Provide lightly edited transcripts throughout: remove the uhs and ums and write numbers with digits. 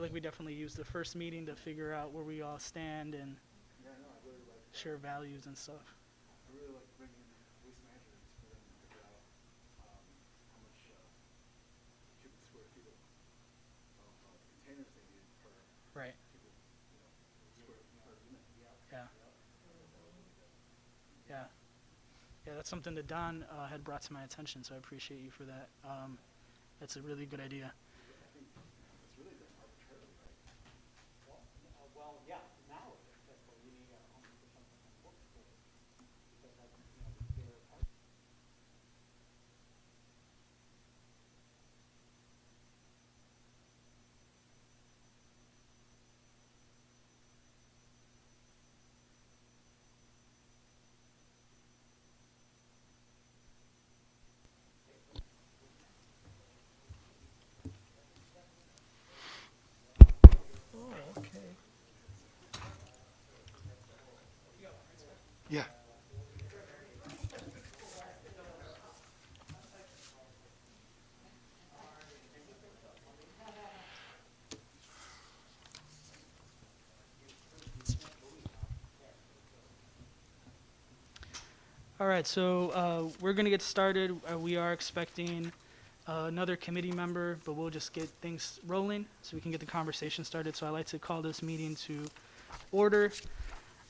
feel like we definitely used the first meeting to figure out where we all stand and Yeah, no, I really like that. share values and stuff. I really like bringing in waste management for them to figure out how much cubic square feet of containers they need per Right. cubic, square per unit. Yeah. Yeah. Yeah, that's something that Don had brought to my attention, so I appreciate you for that. That's a really good idea. I think it's really done arbitrarily, right? Well, yeah, now it is, that's what you need only for something that works for it. Because I, they're part. Yeah. All right, so we're going to get started. We are expecting another committee member, but we'll just get things rolling so we can get the conversation started. So I'd like to call this meeting to order.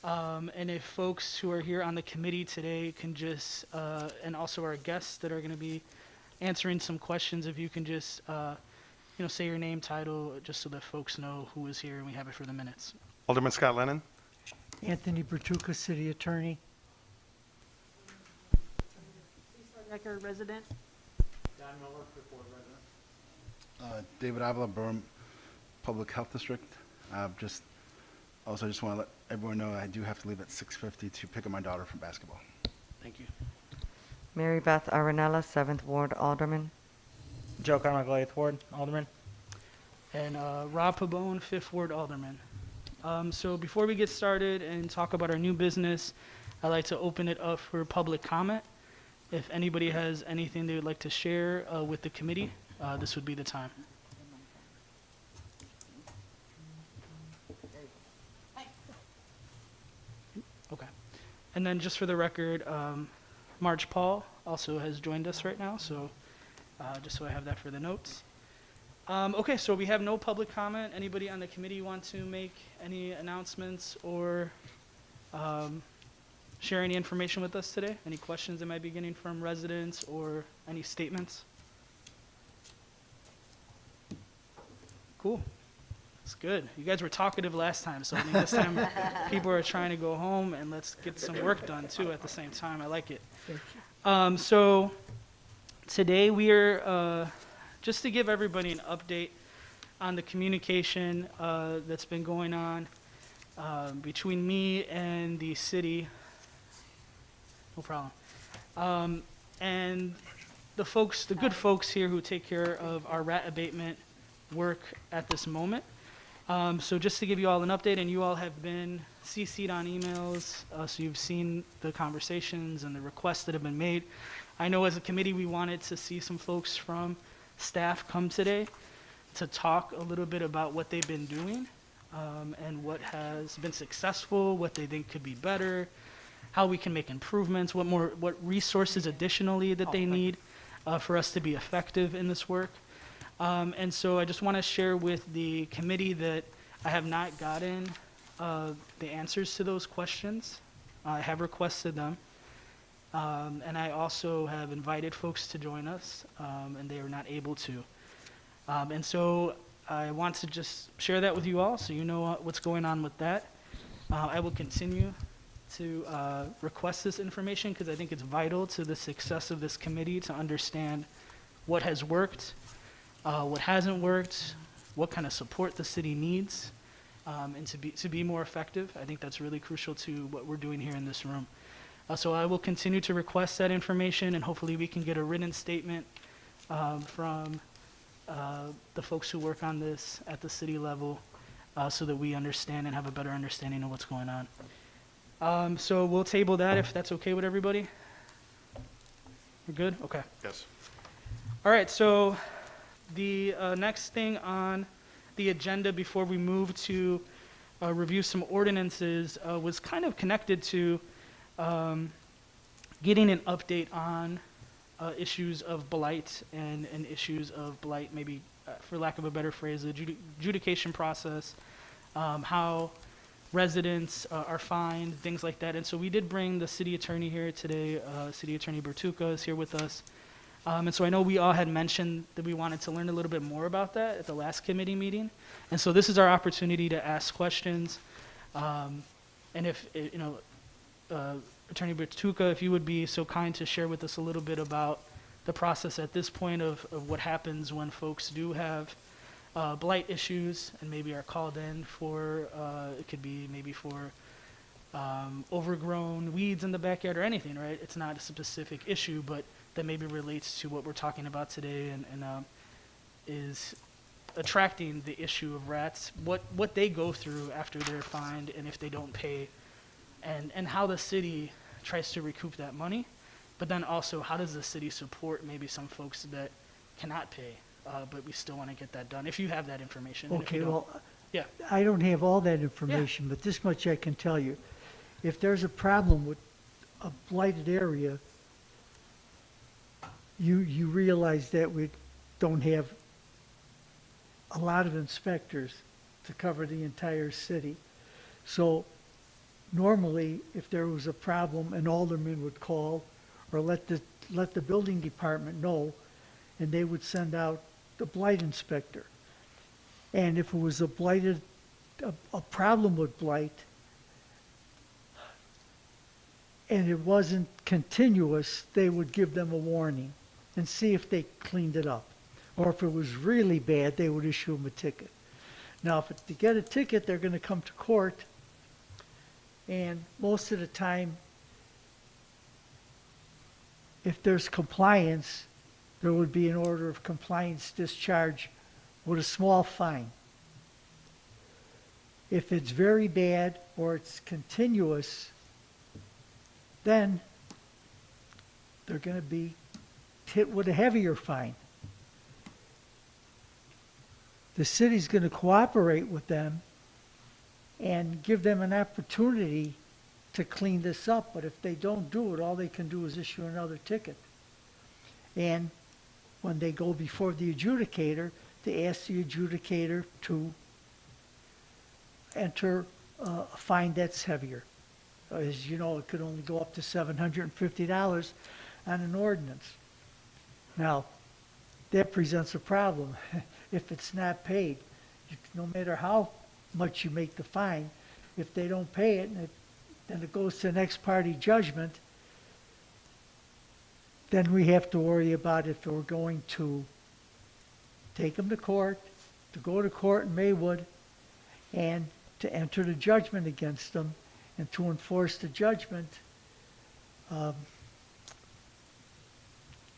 And if folks who are here on the committee today can just, and also our guests that are going to be answering some questions, if you can just, say your name, title, just so that folks know who is here and we have it for the minutes. Alderman Scott Lennon. Anthony Bertuca, City Attorney. Hardacker, resident. Don Miller, Fifth Ward resident. David Avila, Burham Public Health District. Just want to let everyone know I do have to leave at 6:50 to pick up my daughter from basketball. Thank you. Mary Beth Arenella, 7th Ward Alderman. Joe Carmichael, 8th Ward, Alderman. And Rob Pabone, 5th Ward Alderman. So before we get started and talk about our new business, I'd like to open it up for public comment. If anybody has anything they would like to share with the committee, this would be the time. Okay. And then just for the record, Marge Paul also has joined us right now, so just so I have that for the notes. Okay, so we have no public comment. Anybody on the committee want to make any announcements or share any information with us today? Any questions that might be getting from residents or any statements? Cool. That's good. You guys were talkative last time, so I mean, this time people are trying to go home and let's get some work done too at the same time. I like it. So today we are, just to give everybody an update on the communication that's been going on between me and the city. No problem. And the folks, the good folks here who take care of our rat abatement work at this moment. So just to give you all an update, and you all have been CC'd on emails, so you've seen the conversations and the requests that have been made. I know as a committee we wanted to see some folks from staff come today to talk a little bit about what they've been doing and what has been successful, what they think could be better, how we can make improvements, what resources additionally that they need for us to be effective in this work. And so I just want to share with the committee that I have not gotten the answers to those questions. I have requested them. And I also have invited folks to join us, and they are not able to. And so I want to just share that with you all so you know what's going on with that. I will continue to request this information because I think it's vital to the success of this committee to understand what has worked, what hasn't worked, what kind of support the city needs, and to be more effective. I think that's really crucial to what we're doing here in this room. So I will continue to request that information, and hopefully we can get a written statement from the folks who work on this at the city level so that we understand and have a better understanding of what's going on. So we'll table that if that's okay with everybody. We're good? Okay. Yes. All right, so the next thing on the agenda before we move to review some ordinances was kind of connected to getting an update on issues of blight and issues of blight, maybe for lack of a better phrase, the adjudication process, how residents are fined, things like that. And so we did bring the city attorney here today. City Attorney Bertuca is here with us. And so I know we all had mentioned that we wanted to learn a little bit more about that at the last committee meeting. And so this is our opportunity to ask questions. And if, Attorney Bertuca, if you would be so kind to share with us a little bit about the process at this point of what happens when folks do have blight issues and maybe are called in for, it could be maybe for overgrown weeds in the backyard or anything, right? It's not a specific issue, but that maybe relates to what we're talking about today and is attracting the issue of rats, what they go through after they're fined and if they don't pay, and how the city tries to recoup that money, but then also how does the city support maybe some folks that cannot pay, but we still want to get that done, if you have that information. And if you Okay, don't- well, Yeah. I don't have all that information, but this much I can tell you. If there's a problem with a blighted area, you realize that we don't have a lot of inspectors to cover the entire city. So normally, if there was a problem, an alderman would call or let the building department know, and they would send out the blight inspector. And if it was a problem with blight, and it wasn't continuous, they would give them a warning and see if they cleaned it up. Or if it was really bad, they would issue them a ticket. Now, if to get a ticket, they're going to come to court, and most of the time, if there's compliance, there would be an order of compliance discharge with a small fine. If it's very bad or it's continuous, then they're going to be hit with a heavier fine. The city's going to cooperate with them and give them an opportunity to clean this up, but if they don't do it, all they can do is issue another ticket. And when they go before the adjudicator, they ask the adjudicator to enter a fine that's heavier. As you know, it could only go up to $750 on an ordinance. Now, that presents a problem. If it's not paid, no matter how much you make the fine, if they don't pay it, and then it goes to the next party judgment, then we have to worry about if we're going to take them to court, to go to court in Maywood, and to enter the judgment against them, and to enforce the judgment.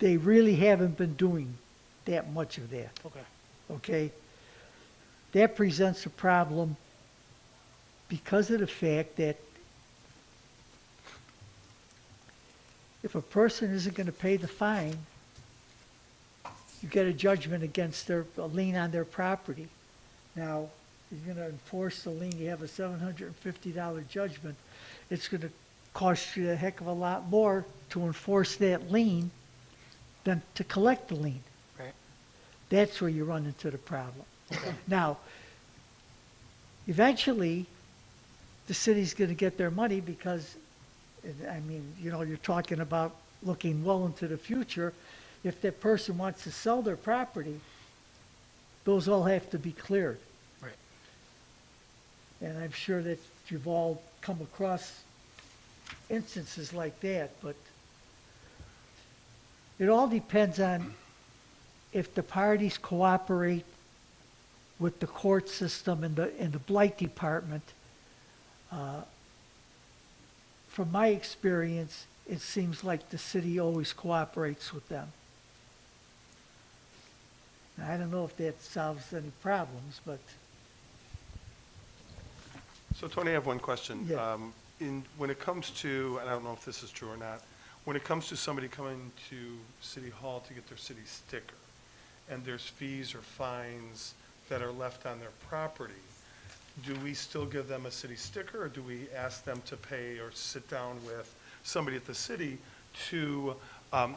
They really haven't been doing that much of that. Okay. Okay? That presents a problem because of the fact that if a person isn't going to pay the fine, you get a judgment against a lien on their property. Now, you're going to enforce the lien, you have a $750 judgment, it's going to cost you a heck of a lot more to enforce that lien than to collect the lien. Right. That's where you run into the problem. Now, eventually, the city's going to get their money because, I mean, you know, you're talking about looking well into the future. If that person wants to sell their property, those all have to be cleared. Right. And I'm sure that you've all come across instances like that, but it all depends on if the parties cooperate with the court system and the blight department. From my experience, it seems like the city always cooperates with them. Now, I don't know if that solves any problems, but So Tony, I have one question. Yeah. When it comes to, and I don't know if this is true or not, when it comes to somebody coming to City Hall to get their city sticker, and there's fees or fines that are left on their property, do we still give them a city sticker, or do we ask them to pay or sit down with somebody at the city to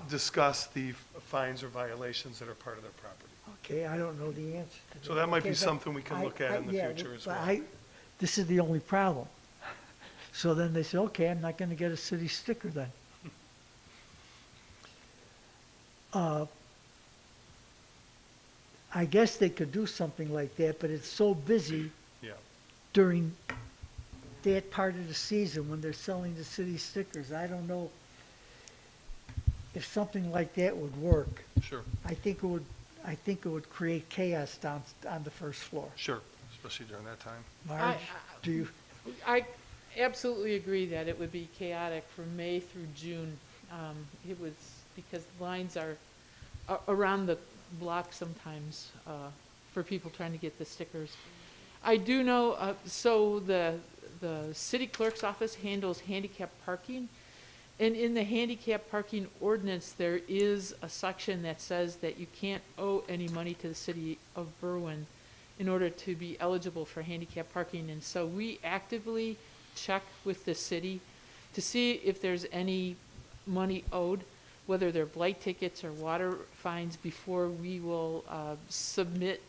discuss the fines or violations that are part of their property? Okay, I don't know the answer to that. So that might be Okay, but something we can look at in the yeah, future as but well. this is the only problem. So then they say, okay, I'm not gonna get a city sticker then. I guess they could do something like that, but it's so busy Yeah, during that part of the season when they're selling the city stickers. I don't know if something like that would work. sure, I think it would create chaos down on the first floor. sure, especially during that time. Marge, do you? I absolutely agree that it would be chaotic from May through June. It was, because lines are around the block sometimes for people trying to get the stickers. I do know, so the city clerk's office handles handicap parking. And in the handicap parking ordinance, there is a section that says that you can't owe any money to the city of Berwyn in order to be eligible for handicap parking. And so we actively check with the city to see if there's any money owed, whether they're blight tickets or water fines, before we will submit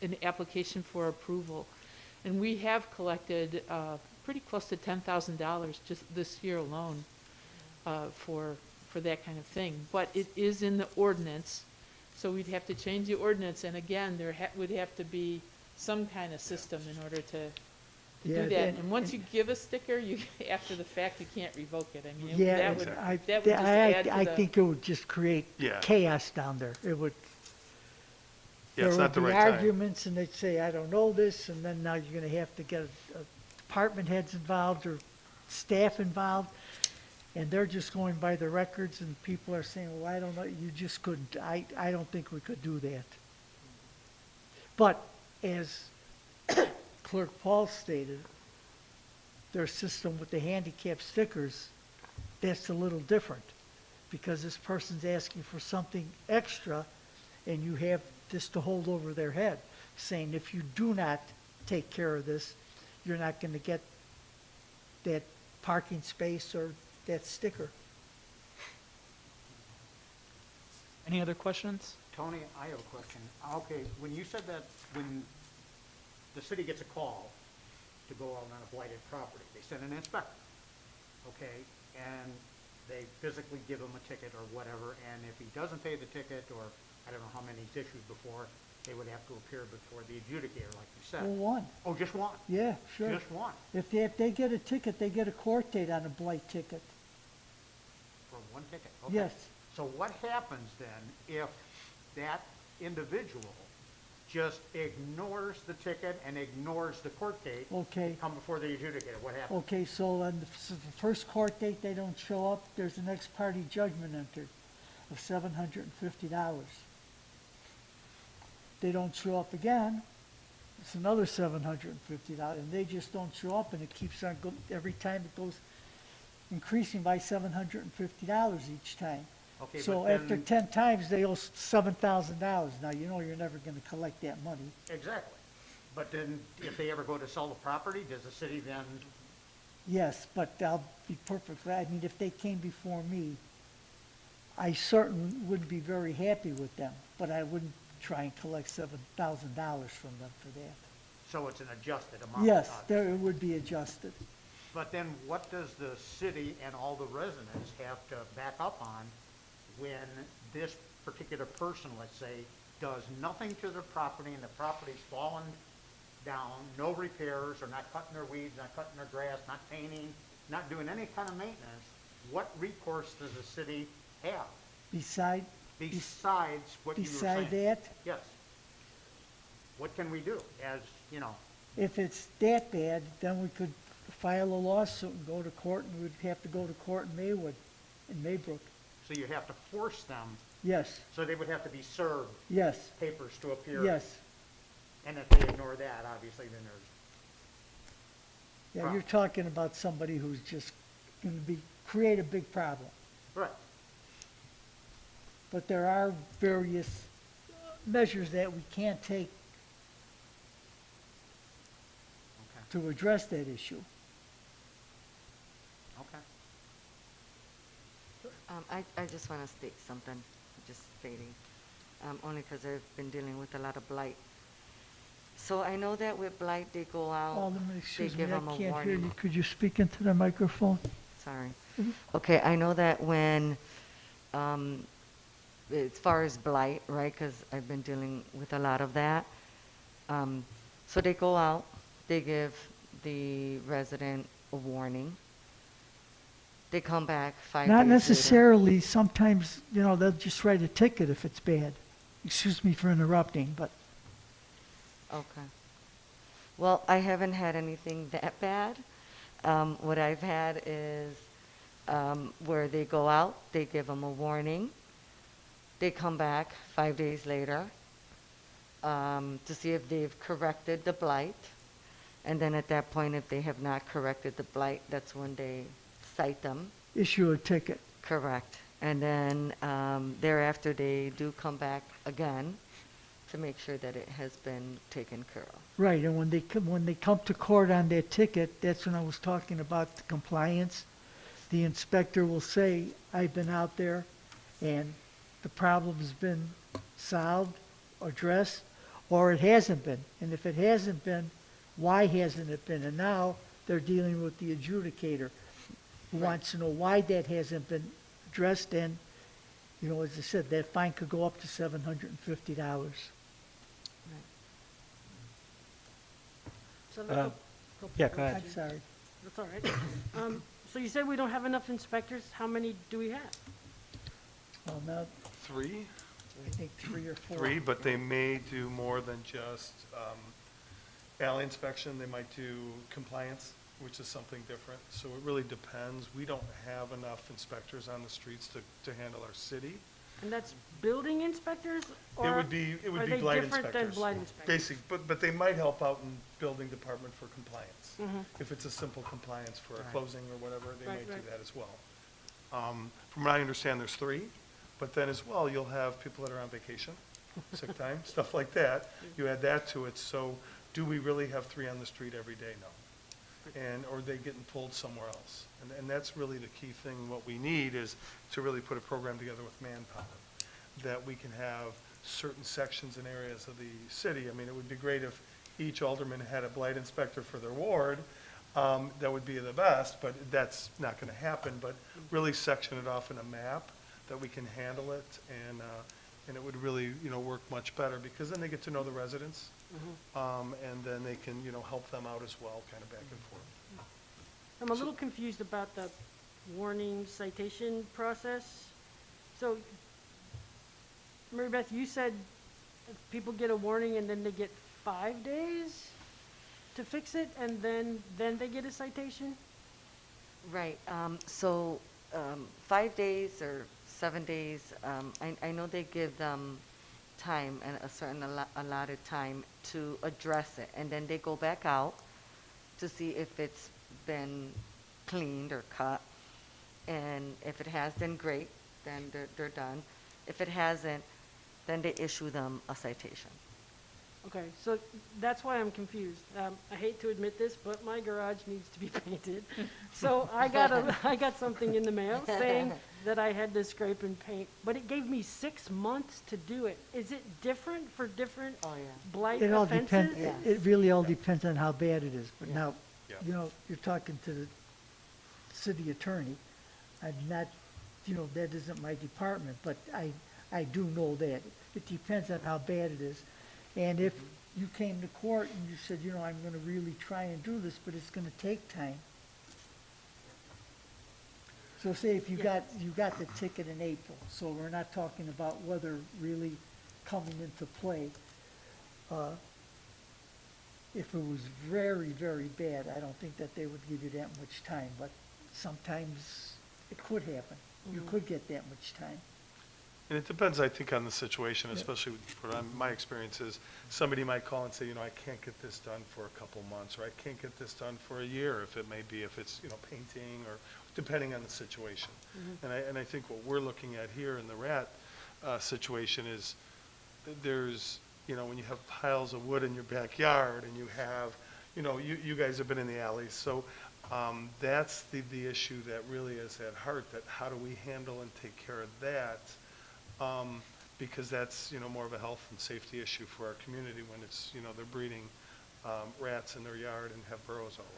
an application for approval. And we have collected pretty close to $10,000 just this year alone for that kind of thing. But it is in the ordinance, so we'd have to change the ordinance. And again, there would have to be some kind of system in order to Yeah, do that. and- And once you give a sticker, you, after the fact, you can't revoke it. I mean, Yeah, that would, I, that would just add to I the. think it would just create Yeah. chaos down there. It would. Yeah, it's not the There would right be time. arguments, and they'd say, I don't know this, and then now you're gonna have to get department heads involved or staff involved, and they're just going by the records, and people are saying, well, I don't know, you just couldn't, I don't think we could do that. But as Clerk Paul stated, their system with the handicap stickers, that's a little different, because this person's asking for something extra, and you have this to hold over their head, saying if you do not take care of this, you're not gonna get that parking space or that sticker. Any other questions? Tony, I have a question. Okay, when you said that when the city gets a call to go out on a blighted property, they send an inspector, okay? And they physically give him a ticket or whatever, and if he doesn't pay the ticket, or I don't know how many he's issued before, they would have to appear before the adjudicator, like you said. Well, one, Oh, just one? yeah, sure. Just one, If they get a ticket, they get a court date on a blight ticket. for one ticket? Okay. Yes. So what happens then if that individual just ignores the ticket and ignores the court date? Okay. Come before the adjudicator, what happens? Okay, so on the first court date, they don't show up, there's an ex parte judgment entered of $750. They don't show up again, it's another $750, and they just don't show up, and it keeps on every time it goes increasing by $750 each time. Okay, So but after then- 10 times, they owe $7,000. Now, you know you're never gonna collect that money. Exactly. But then, if they ever go to sell the property, does the city then, Yes, but I'll be perfectly, I mean, if they came before me, I certainly wouldn't be very happy with them, but I wouldn't try and collect $7,000 from them for that. so it's an adjusted amount? Yes, obviously. there, it would be adjusted. But then what does the city and all the residents have to back up on when this particular person, let's say, does nothing to their property and the property's fallen down, no repairs, or not cutting their weeds, not cutting their grass, not painting, not doing any kind of maintenance? What recourse does the city have Beside, besides what you were saying? beside that, Yes. What can we do as, you know, if it's that bad, then we could file a lawsuit and go to court, and we'd have to go to court in Maywood, in Maybrook. so you have to force them, Yes, so they would have to be served yes, papers to appear? yes. And if they ignore that, obviously, then there's, Yeah, you're talking about somebody who's just gonna create a big problem. right, But there are various measures that we can take to address that issue. Okay. I just want to state something, just stating, only because I've been dealing with a lot of blight. So I know that with blight, they go out, Alderman, they excuse me, give I them a can't hear warning. you. Could you speak into the microphone? Sorry. Okay, I know that when, as far as blight, right, because I've been dealing with a lot of that. So they go out, they give the resident a warning. They come back 5 days Not later. necessarily. Sometimes, they'll just write a ticket if it's bad. Excuse me for interrupting, but Okay. Well, I haven't had anything that bad. What I've had is where they go out, they give them a warning. They come back 5 days later to see if they've corrected the blight. And then at that point, if they have not corrected the blight, that's when they cite them. issue a ticket. Correct. And then thereafter, they do come back again to make sure that it has been taken care of. Right, and when they come to court on that ticket, that's when I was talking about the compliance. The inspector will say, I've been out there and the problem's been solved, addressed, or it hasn't been. And if it hasn't been, why hasn't it been? And now they're dealing with the adjudicator who wants to know why that hasn't been addressed. And, as I said, that fine could go up to $750. So Yeah, go ahead. I'm sorry. That's all right. So you said we don't have enough inspectors. How many do we have? Well, now, 3? I think 3 or 4. 3, but they may do more than just alley inspection. They might do compliance, which is something different. So it really depends. We don't have enough inspectors on the streets to handle our city. And that's building inspectors? It would be are they blight different inspectors. than blight inspectors? Basic, but they might help out in building department for compliance. Mhm. If it's a simple compliance for a Right. closing or whatever, they Right, might do right. that as well. From what I understand, there's 3, but then as well, you'll have people that are on vacation, sick time, stuff like that. You add that to it, so do we really have 3 on the street every day? No. Or are they getting pulled somewhere else? And that's really the key thing. What we need is to really put a program together with manpower, that we can have certain sections and areas of the city. I mean, it would be great if each alderman had a blight inspector for their ward. That would be the best, but that's not going to happen. But really section it off in a map that we can handle it, and it would really, work much better, because then they get to know the residents, and then they can, help them out as well, kind of back and forth. I'm a little confused about the warning citation process. So, Mary Beth, you said people get a warning and then they get 5 days to fix it, and then they get a citation? Right, so 5 days or 7 days, I know they give them time and a certain allotted time to address it, and then they go back out to see if it's been cleaned or cut, and if it has, then great, then they're done. If it hasn't, then they issue them a citation. Okay, so that's why I'm confused. I hate to admit this, but my garage needs to be painted. So I got something in the mail saying that I had to scrape and paint, but it gave me 6 months to do it. Is it different for different Oh, yeah. blight It all offenses? depends, Yes. it really all depends on how bad it is. But Yeah. now, Yeah. you're talking to the city attorney. I'm not, that isn't my department, but I do know that. It depends on how bad it is. And if you came to court and you said, I'm gonna really try and do this, but it's gonna take time. So say if you got the ticket in April, so we're not talking about weather really coming into play. If it was very, very bad, I don't think that they would give you that much time, but sometimes it could happen. You could get that much time. And it depends, I think, on the situation, especially my experience is, somebody might call and say, I can't get this done for a couple months, or I can't get this done for a year, if it's, painting, or depending on the situation. And I think what we're looking at here in the rat situation is, there's, when you have piles of wood in your backyard, and you have, you know, you guys have been in the alleys, so that's the issue that really is at heart, that how do we handle and take care of that? Because that's, you know, more of a health and safety issue for our community when it's, you know, they're breeding rats in their yard and have burrows all over.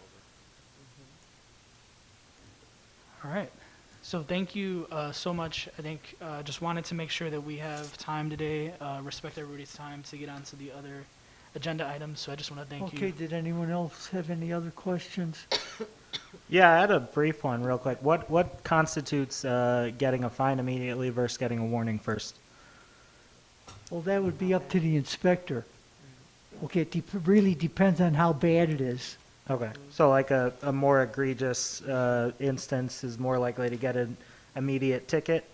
All right. So thank you so much. I think just wanted to make sure that we have time today, respect everybody's time to get on to the other agenda items. So I just want to thank Okay, you. did anyone else have any other questions? Yeah, I had a brief one real quick. What constitutes getting a fine immediately versus getting a warning first? Well, that would be up to the inspector. Okay, it really depends on how bad it is. Okay, so like a more egregious instance is more likely to get an immediate ticket?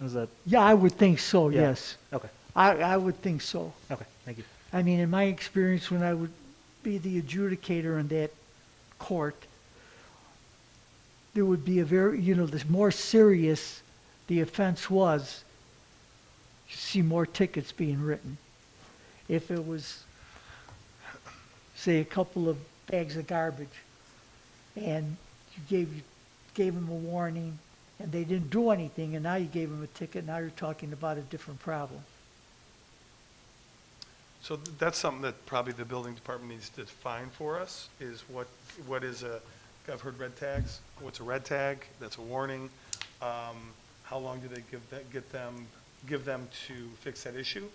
Is that, Yeah, I would think so, Yeah. yes. okay, I would think so. okay, thank you. I mean, in my experience, when I would be the adjudicator in that court, there would be a very, you know, the more serious the offense was, you see more tickets being written. If it was, say, a couple of bags of garbage, and you gave them a warning, and they didn't do anything, and now you gave them a ticket, now you're talking about a different problem. So that's something that probably the building department needs to define for us, is what is a, I've heard red tags, what's a red tag, that's a warning, how long do they give them to fix that issue,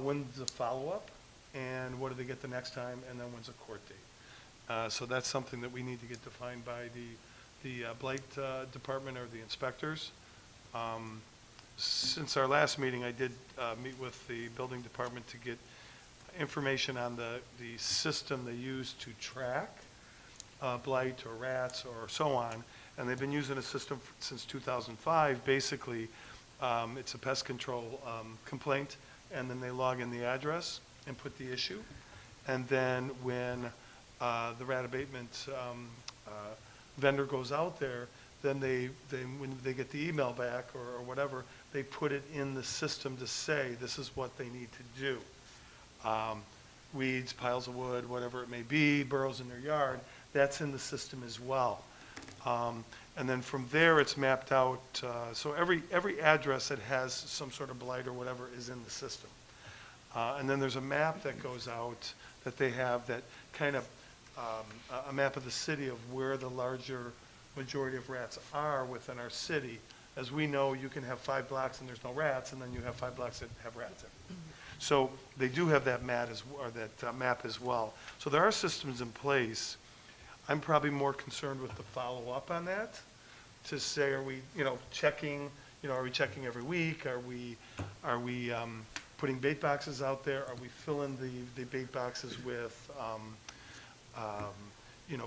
when's the follow-up, and what do they get the next time, and then when's the court date. So that's something that we need to get defined by the Blight department or the inspectors. Since our last meeting, I did meet with the building department to get information on the system they use to track blight or rats or so on. And they've been using a system since 2005. Basically, it's a pest control complaint, and then they log in the address and put the issue. And then when the rat abatement vendor goes out there, then when they get the email back or whatever, they put it in the system to say, this is what they need to do. Weeds, piles of wood, whatever it may be, burrows in their yard, that's in the system as well. And then from there, it's mapped out, so every address that has some sort of blight or whatever is in the system. And then there's a map that goes out that they have that kind of, a map of the city of where the larger majority of rats are within our city. As we know, you can have 5 blocks and there's no rats, and then you have 5 blocks that have rats in it. So they do have that map as well. So there are systems in place. I'm probably more concerned with the follow-up on that, to say, are we, checking, are we checking every week? Are we putting bait boxes out there? Are we filling the bait boxes with,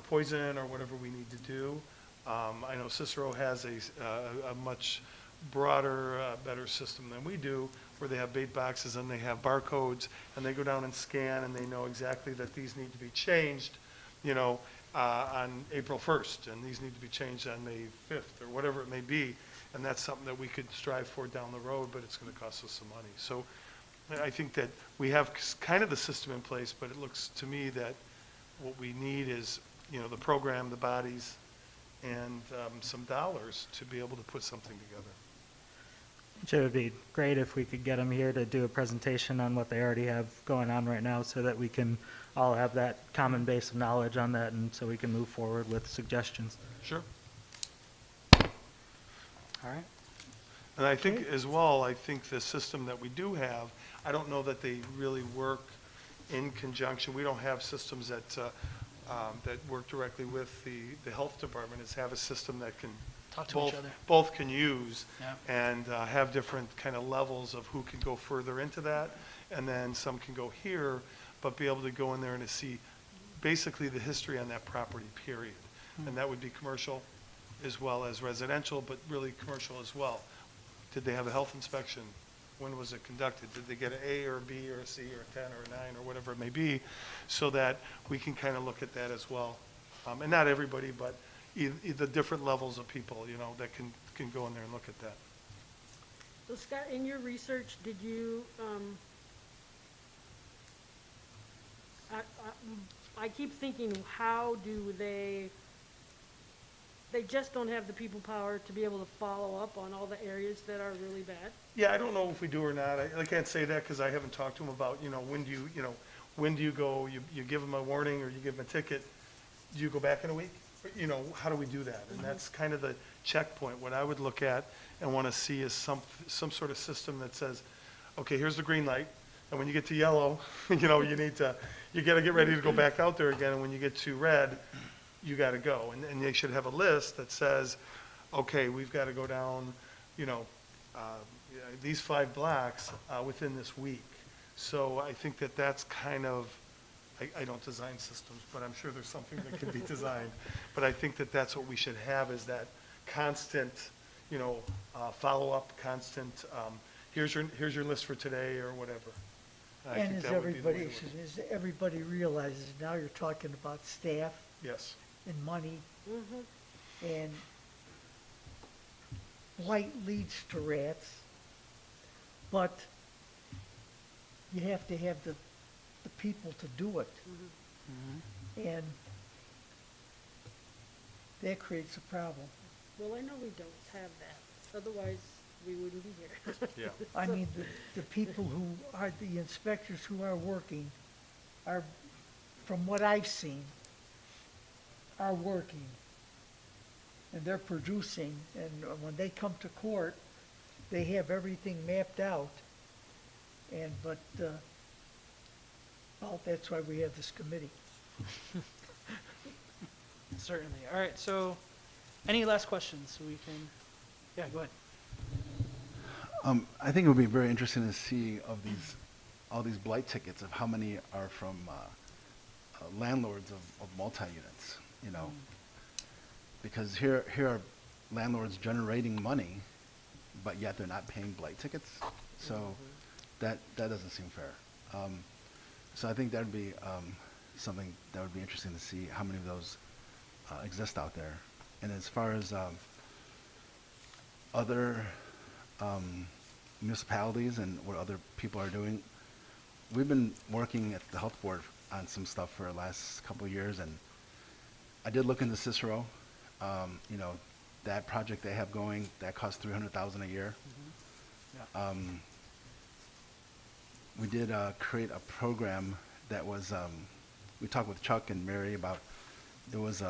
poison or whatever we need to do? I know Cicero has a much broader, better system than we do, where they have bait boxes and they have barcodes, and they go down and scan, and they know exactly that these need to be changed, on April 1st, and these need to be changed on May 5th, or whatever it may be. And that's something that we could strive for down the road, but it's going to cost us some money. So I think that we have kind of the system in place, but it looks to me that what we need is, the program, the bodies, and some dollars to be able to put something together. It would be great if we could get them here to do a presentation on what they already have going on right now, so that we can all have that common base of knowledge on that, and so we can move forward with suggestions. Sure. All right. And I think as well, I think the system that we do have, I don't know that they really work in conjunction. We don't have systems that work directly with the health department. Is have a system that can Talk to each other. both can use, Yeah. and have different kind of levels of who can go further into that, and then some can go here, but be able to go in there and to see basically the history on that property, period. And that would be commercial as well as residential, but really commercial as well. Did they have a health inspection? When was it conducted? Did they get an A or a B or a C or a 10 or a 9 or whatever it may be, so that we can kind of look at that as well. And not everybody, but the different levels of people, that can go in there and look at that. So Scott, in your research, did you, I keep thinking, how do they just don't have the people power to be able to follow up on all the areas that are really bad? Yeah, I don't know if we do or not. I can't say that because I haven't talked to them about, when do you go, you give them a warning or you give them a ticket? Do you go back in a week? How do we do that? And that's kind of the checkpoint. What I would look at and want to see is some sort of system that says, okay, here's the green light. And when you get to yellow, you got to get ready to go back out there again. And when you get to red, you got to go. And they should have a list that says, okay, we've got to go down, these 5 blocks within this week. So I think that's kind of, I don't design systems, but I'm sure there's something that can be designed. But I think that's what we should have, is that constant, follow-up, constant, here's your list for today or whatever. I And think as that would be the way to look at it. as everybody realizes, now you're talking about staff Yes, and money, Mm-hmm. and blight leads to rats, but you have to have the people to do it. And that creates a problem. Well, I know we don't have that, otherwise we wouldn't be here. yeah. I mean, the people who are, the inspectors who are working are, from what I've seen, are working. And they're producing, and when they come to court, they have everything mapped out. But that's why we have this committee. Certainly. All right, so any last questions? We can, yeah, go ahead. I think it would be very interesting to see all these blight tickets of how many are from landlords of multi-units, because here are landlords generating money, but yet they're not paying blight tickets. So that doesn't seem fair. So I think that would be something that would be interesting to see how many of those exist out there. And as far as other municipalities and what other people are doing, we've been working at the health board on some stuff for the last couple of years, and I did look into Cicero. That project they have going, that costs $300,000 a year. We did create a program that was, we talked with Chuck and Mary about, it was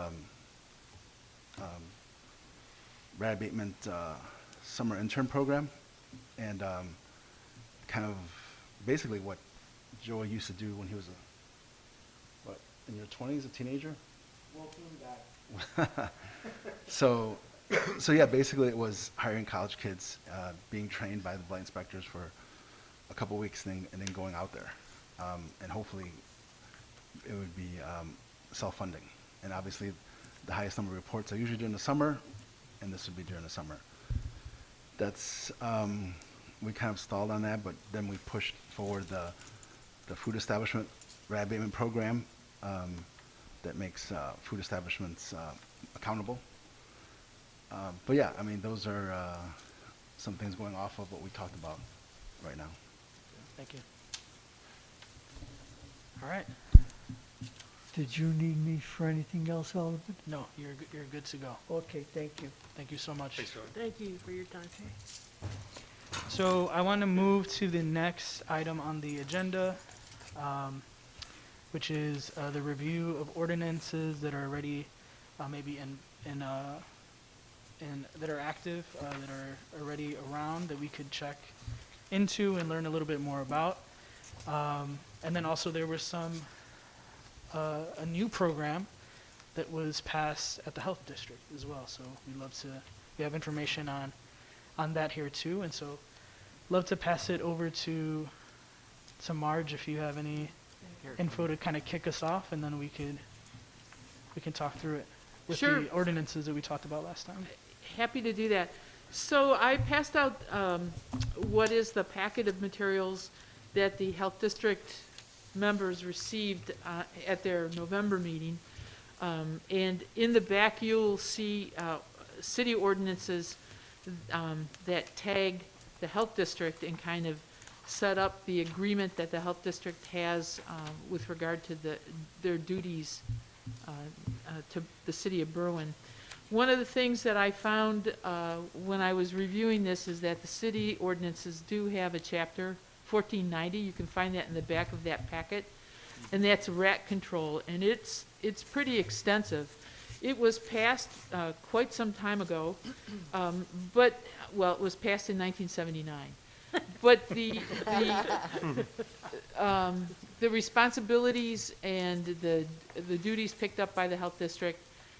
rat abatement summer intern program, and kind of basically what Joe used to do when he was in your 20s, a teenager? So yeah, basically it was hiring college kids, being trained by the blight inspectors for a couple weeks and then going out there. And hopefully it would be self-funding. And obviously the highest number of reports are usually during the summer, and this would be during the summer. That's, we kind of stalled on that, but then we pushed forward the food establishment rat abatement program that makes food establishments accountable. But yeah, I mean, those are some things going off of what we talked about right now. Thank you. All right. Did you need me for anything else, Alderman? No, you're good to go. Okay, thank you. Thank you so much. Thanks, Joey. Thank you for your time. So I want to move to the next item on the agenda, which is the review of ordinances that are already maybe in that are active, that are already around, that we could check into and learn a little bit more about. And then also there was a new program that was passed at the health district as well. So we have information on that here too. And so love to pass it over to Marge if you have any info to kind of kick us off, and then we can talk through it with Sure. the ordinances that we talked about last time. Happy to do that. So I passed out what is the packet of materials that the health district members received at their November meeting. And in the back, you'll see city ordinances that tag the health district and kind of set up the agreement that the health district has with regard to their duties to the city of Berwyn. One of the things that I found when I was reviewing this is that the city ordinances do have a chapter, 1490. You can find that in the back of that packet, and that's rat control, and it's pretty extensive. It was passed quite some time ago, but, well, it was passed in 1979. But the responsibilities and the duties picked up by the health district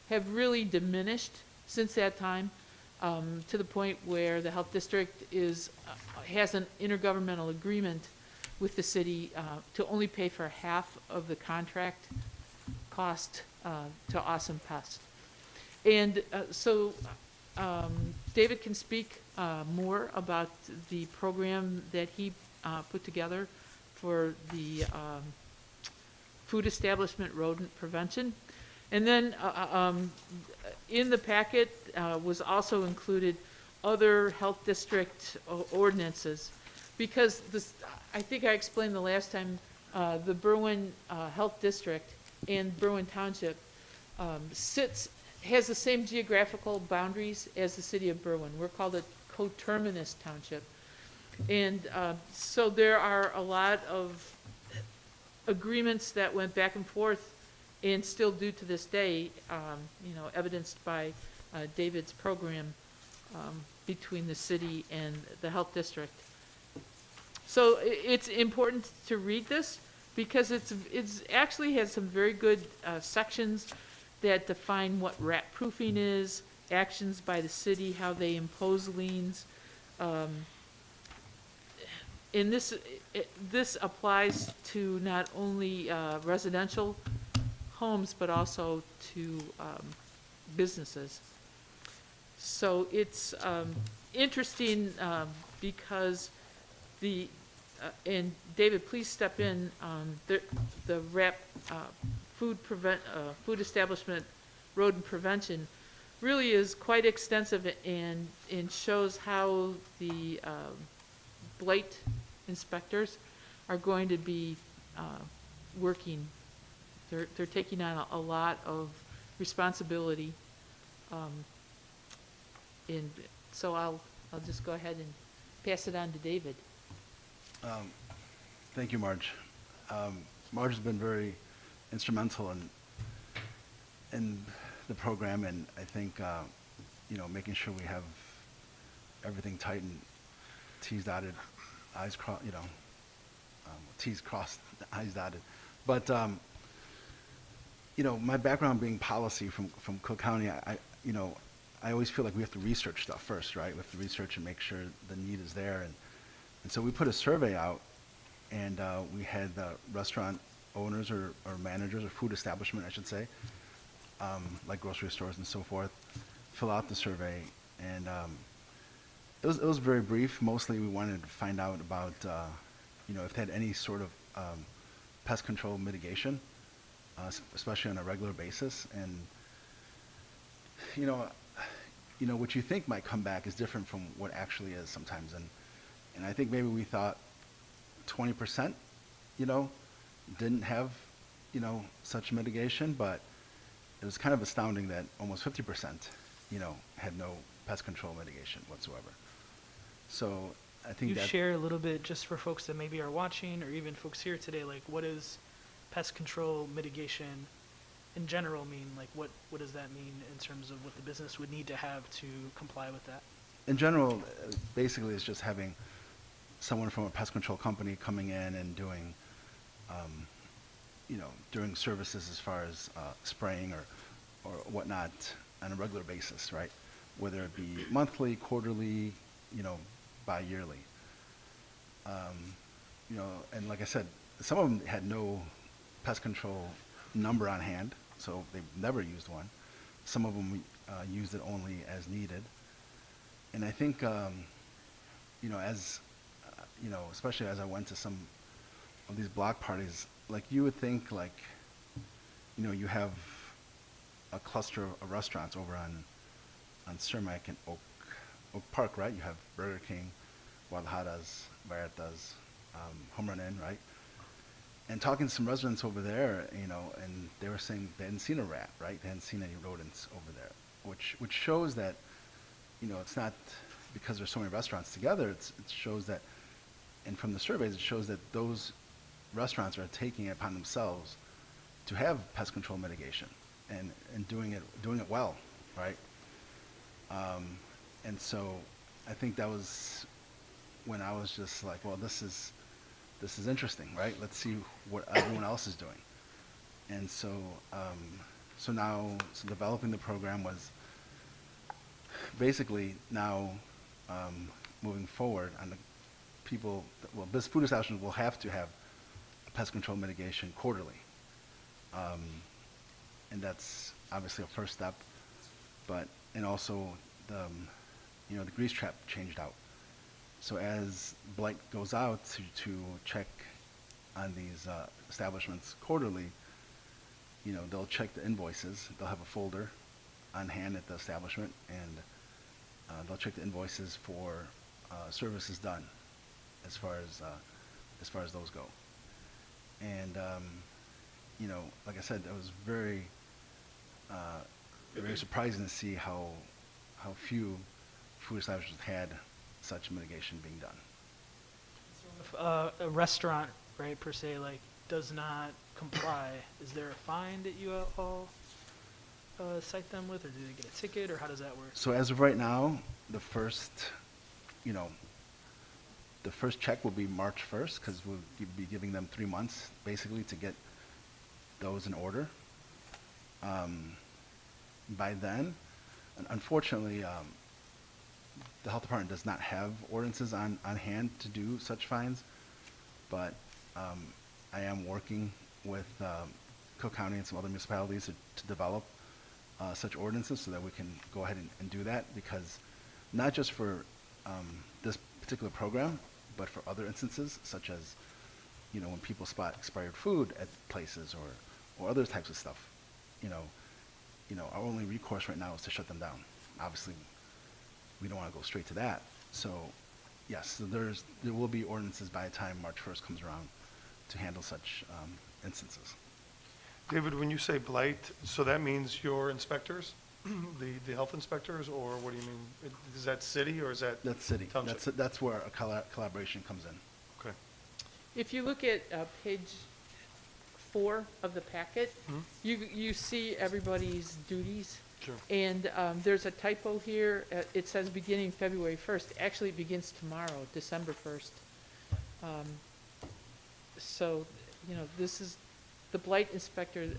have really diminished since that time, to the point where the health district has an intergovernmental agreement with the city to only pay for half of the contract cost to Awesome Pest. And so David can speak more about the program that he put together for the food establishment rodent prevention. And then in the packet was also included other health district ordinances, because this, I think I explained the last time, the Berwyn Health District and Berwyn Township has the same geographical boundaries as the city of Berwyn. We're called a coterminous township. And so there are a lot of agreements that went back and forth and still do to this day, evidenced by David's program between the city and the health district. So it's important to read this because it's actually has some very good sections that define what rat proofing is, actions by the city, how they impose liens. And this applies to not only residential homes, but also to businesses. So it's interesting because and David, please step in, the rat food establishment rodent prevention really is quite extensive and shows how the blight inspectors are going to be working. They're taking on a lot of responsibility, and so I'll just go ahead and pass it on to David. Thank you, Marge. Marge has been very instrumental in the program, and I think making sure we have everything tight and T's dotted, I's crossed, T's crossed, I's dotted. But my background being policy from Cook County, I always feel like we have to research stuff first, right? We have to research and make sure the need is there, and so we put a survey out, and we had the restaurant owners or managers or food establishment, I should say, like grocery stores and so forth, fill out the survey, and it was very brief. Mostly we wanted to find out about if they had any sort of pest control mitigation, especially on a regular basis, and what you think might come back is different from what actually is sometimes, and I think maybe we thought 20%, didn't have, such mitigation, but it was kind of astounding that almost 50%, had no pest control mitigation whatsoever. So I think You that share a little bit just for folks that maybe are watching or even folks here today, like what is pest control mitigation in general mean? Like what does that mean in terms of what the business would need to have to comply with that? in general, basically it's just having someone from a pest control company coming in and doing, doing services as far as spraying or whatnot on a regular basis, right? Whether it be monthly, quarterly, bi-yearly. And like I said, some of them had no pest control number on hand, so they've never used one. Some of them used it only as needed. And I think, especially as I went to some of these block parties, like you would think you have a cluster of restaurants over on Cermak and Oak Park, right? You have Burger King, Guadalajara's, Vallarta's, Home Run Inn, right? And talking to some residents over there, you know, and they were saying they hadn't seen a rat, right? They hadn't seen any rodents over there, which shows that, you know, it's not because there's so many restaurants together. It shows that, and from the surveys, it shows that those restaurants are taking it upon themselves to have pest control mitigation and doing it well, right? And so I think that was when I was just like, well, this is interesting, right? Let's see what everyone else is doing. And so, so developing the program was basically now moving forward on the people, well, this food establishment will have to have pest control mitigation quarterly. And that's obviously a first step, and also the grease trap changed out. So as Blight goes out to check on these establishments quarterly, you know, they'll check the invoices. They'll have a folder on hand at the establishment, and they'll check the invoices for services done, as far as those go. And you know, like I said, it was very surprising to see how few food establishments had such mitigation being done. So if a restaurant, right, per se, like, does not comply, is there a fine that you all cite them with, or do they get a ticket, or how does that work? So as of right now, the first check will be March 1st, because we'll be giving them 3 months, basically, to get those in order. By then, unfortunately, the health department does not have ordinances on hand to do such fines, but I am working with Cook County and some other municipalities to develop such ordinances so that we can go ahead and do that, because not just for this particular program, but for other instances, such as, you know, when people spot expired food at places or other types of stuff, you know, our only recourse right now is to shut them down. Obviously, we don't want to go straight to that. So, yes, so there will be ordinances by the time March 1st comes around to handle such instances. David, when you say blight, so that means your inspectors, the health inspectors, or what do you mean? Is that city or is that? That's city. Township? That's where a collaboration comes in. Okay. If you look at page 4 of the packet, Mhm. you see everybody's duties. Sure. And there's a typo here. It says beginning February 1st. Actually, it begins tomorrow, December 1st. So, you know, this is, the blight inspector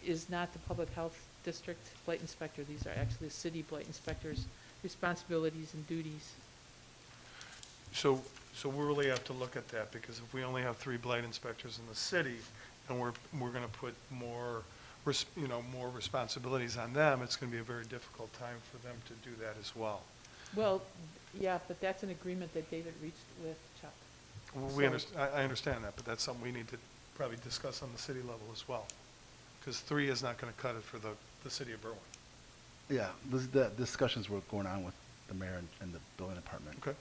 is not the public health district blight inspector. These are actually city blight inspectors' responsibilities and duties. So we really have to look at that, because if we only have 3 blight inspectors in the city, and we're going to put more responsibilities on them, it's going to be a very difficult time for them to do that as well. Well, yeah, but that's an agreement that David reached with Chuck. I understand that, but that's something we need to probably discuss on the city level as well, because 3 is not going to cut it for the city of Berwyn. Yeah, the discussions were going on with the mayor and the building department. Okay.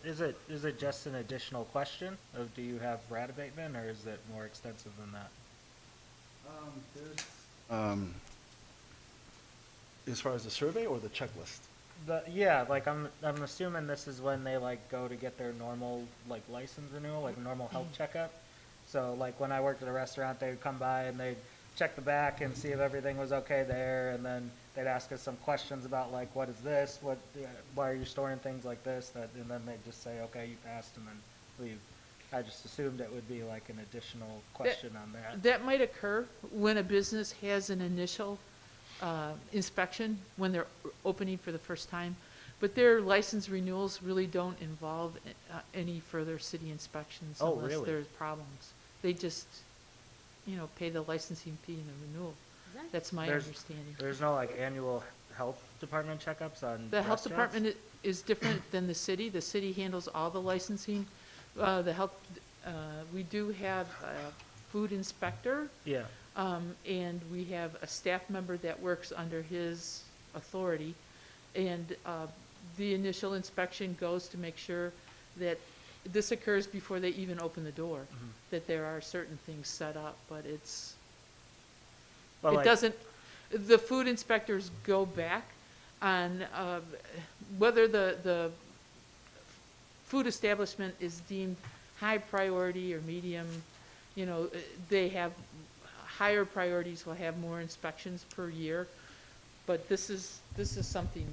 Is it just an additional question of do you have rat abatement, or is it more extensive than that? As far as the survey or the checklist? Yeah, like I'm assuming this is when they like go to get their normal like license renewal, like a normal health checkup. So like when I worked at a restaurant, they would come by and they'd check the back and see if everything was okay there, and then they'd ask us some questions about like, what is this? Why are you storing things like this? And then they'd just say, okay, you passed, and then leave. I just assumed it would be like an additional question on that. That might occur when a business has an initial inspection, when they're opening for the first time. But their license renewals really don't involve any further city inspections Oh, unless really? there's problems. They just, you know, pay the licensing fee and the renewal. That's my understanding. There's no like annual health department checkups on The health restaurants? department is different than the city. The city handles all the licensing. We do have a food inspector, Yeah. and we have a staff member that works under his authority. And the initial inspection goes to make sure that this occurs before they even open the door, that there are certain things set up, but Well, it like- doesn't, the food inspectors go back on whether the food establishment is deemed high priority or medium, they have higher priorities will have more inspections per year. But this is something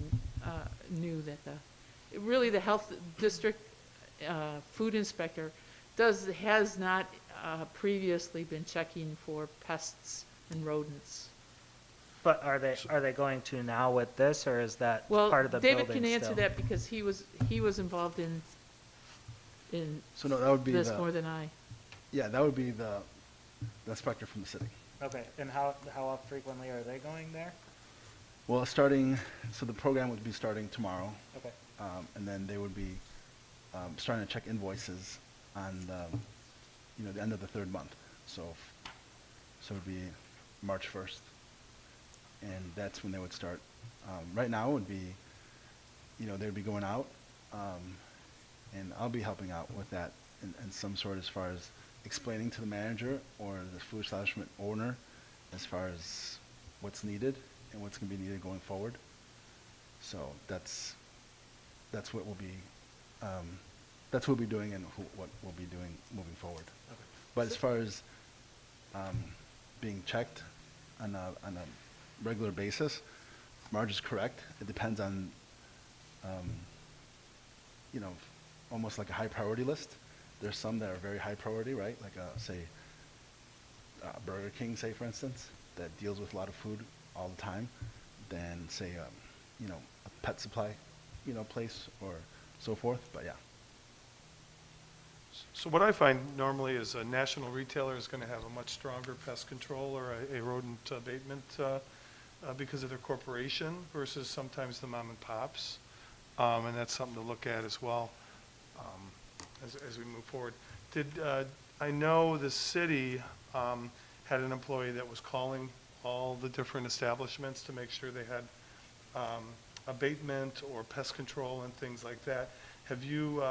new that really the health district food inspector has not previously been checking for pests and rodents. But are they going to now with this, or is that Well, part of the David building can answer still? that because he was involved in So no, that would be this the, more than I. yeah, that would be the inspector from the city. Okay, and how frequently are they going there? Well, so the program would be starting tomorrow. Okay. And then they would be starting to check invoices on the end of the third month. So it would be March 1st, and that's when they would start. Right now it would be, they would be going out, and I'll be helping out with that in some sort as far as explaining to the manager or the food establishment owner as far as what's needed and what's going to be needed going forward. So that's what we'll be doing and what we'll be doing moving forward. Okay. But as far as being checked on a regular basis, Marge is correct. It depends on almost like a high priority list. There's some that are very high priority, right? Like say Burger King, say for instance, that deals with a lot of food all the time, than say a pet supply place or so forth. But yeah. So what I find normally is a national retailer is going to have a much stronger pest control or a rodent abatement because of their corporation versus sometimes the mom and pops. And that's something to look at as well as we move forward. I know the city had an employee that was calling all the different establishments to make sure they had abatement or pest control and things like that. Have you,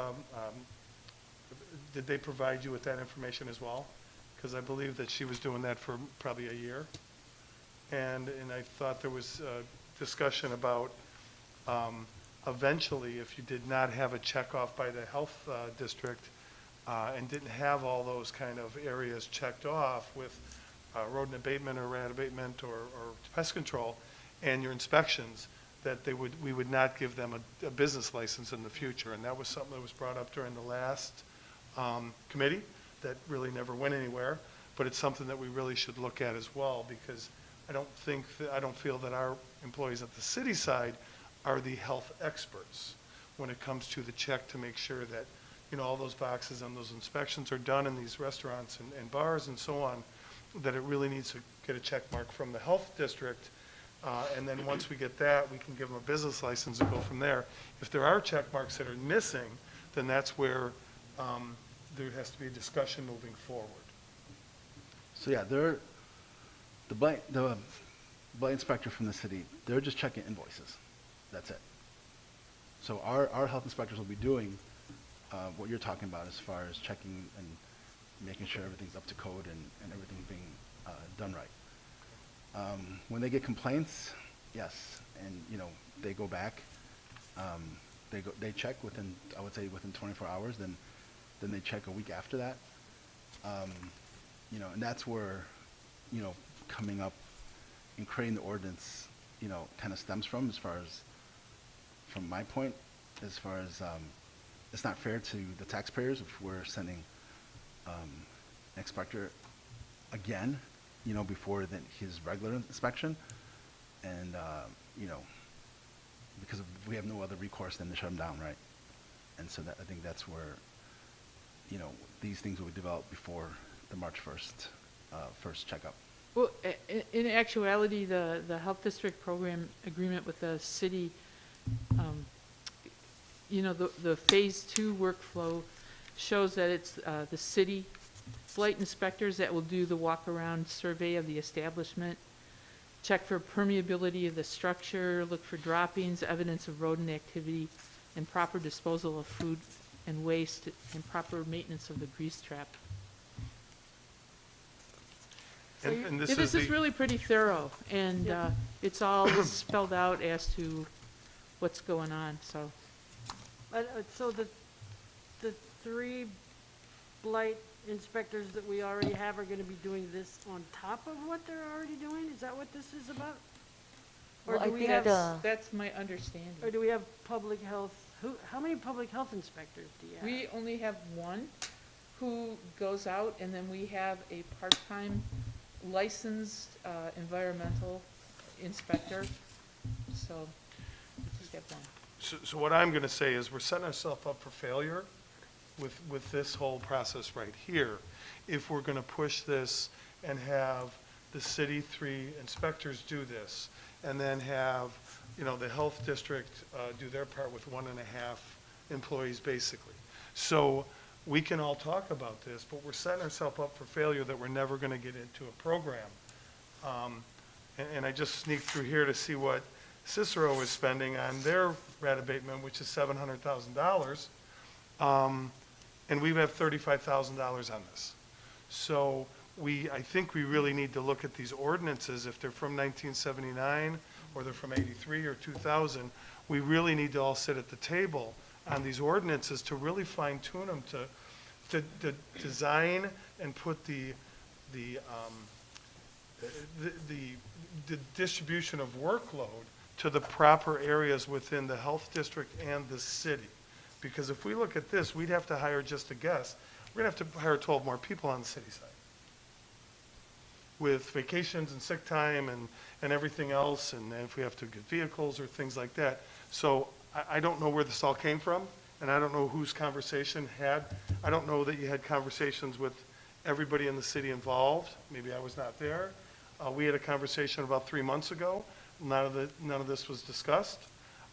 did they provide you with that information as well? Because I believe that she was doing that for probably a year. And I thought there was discussion about eventually, if you did not have a checkoff by the health district and didn't have all those kind of areas checked off with rodent abatement or rat abatement or pest control and your inspections, that we would not give them a business license in the future. And that was something that was brought up during the last committee that really never went anywhere. But it's something that we really should look at as well, because I don't feel that our employees at the city side are the health experts when it comes to the check to make sure that all those boxes and those inspections are done in these restaurants and bars and so on, that it really needs to get a check mark from the health district. And then once we get that, we can give them a business license and go from there. If there are check marks that are missing, then that's where there has to be a discussion moving forward. So yeah, the blight inspector from the city, they're just checking invoices. That's it. So our health inspectors will be doing what you're talking about as far as checking and making sure everything's up to code and everything being done right. When they get complaints, yes, and they go back, they check within, I would say within 24 hours, then they check a week after that. And that's where, coming up and creating the ordinance, kind of stems from, as far as, from my point, as far as, it's not fair to the taxpayers if we're sending an inspector again, before his regular inspection, and, because we have no other recourse than to shut them down, right? And so I think that's where, these things will be developed before the March 1st, first checkup. Well, in actuality, the health district program agreement with the city, the phase 2 workflow shows that it's the city blight inspectors that will do the walk-around survey of the establishment, check for permeability of the structure, look for droppings, evidence of rodent activity, and proper disposal of food and waste and proper maintenance of the grease trap. And this Yeah, is this is the, really pretty thorough, and it's all spelled out as to what's going on, so. So the three blight inspectors that we already have are gonna be doing this on top of what they're already doing? Is that what this is about? Or Well, I do we think have, the- That's my understanding. or do we have public health, how many public health inspectors do you have? We only have one who goes out, and then we have a part-time licensed environmental inspector, so we just have one. so what I'm gonna say is we're setting ourselves up for failure with this whole process right here. If we're gonna push this and have the city 3 inspectors do this, and then have, you know, the health district do their part with 1.5 employees, basically. So we can all talk about this, but we're setting ourselves up for failure that we're never gonna get into a program. And I just sneaked through here to see what Cicero is spending on their rat abatement, which is $700,000. And we have $35,000 on this. So I think we really need to look at these ordinances, if they're from 1979, or they're from 83 or 2000, we really need to all sit at the table on these ordinances to really fine tune them, to design and put the distribution of workload to the proper areas within the health district and the city. Because if we look at this, we'd have to hire, just a guess, we're gonna have to hire 12 more people on the city side, with vacations and sick time and everything else, and if we have to get vehicles or things like that. So I don't know where this all came from, and I don't know whose conversation I don't know that you had conversations with everybody in the city involved. Maybe I was not there. We had a conversation about 3 months ago. None of this was discussed.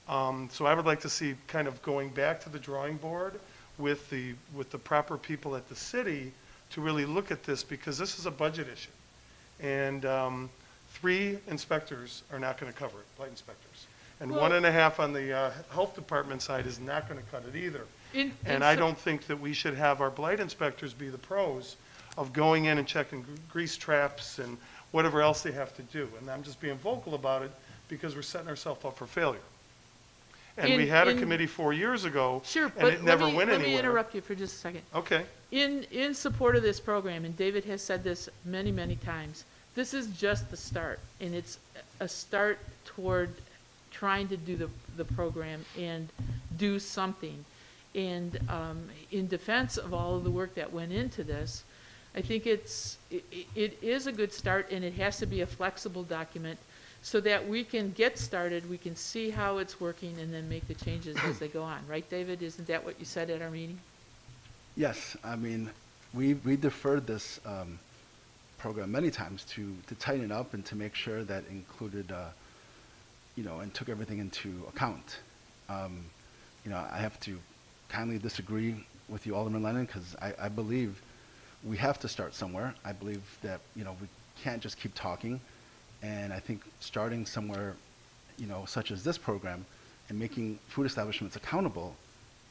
So I would like to see kind of going back to the drawing board with the proper people at the city to really look at this, because this is a budget issue. And 3 inspectors are not going to cover it, blight inspectors. And Well- 1.5 on the health department side is not going to cut it either. And I don't think that we should have our blight inspectors be the pros of going in and checking grease traps and whatever else they have to do. And I'm just being vocal about it because we're setting ourselves up for failure. And we had a committee 4 years ago, Sure, and but it never went let me anywhere. interrupt you for just a second. Okay, In support of this program, and David has said this many, many times, this is just the start, and it's a start toward trying to do the program and do something. And in defense of all of the work that went into this, I think it is a good start, and it has to be a flexible document so that we can get started, we can see how it's working, and then make the changes as they go on. Right, David? Isn't that what you said at our meeting? Yes, I mean, we deferred this program many times to tighten it up and to make sure that included, and took everything into account. I have to kindly disagree with you, Alderman Lennon, because I believe we have to start somewhere. I believe that, we can't just keep talking. And I think starting somewhere, such as this program, and making food establishments accountable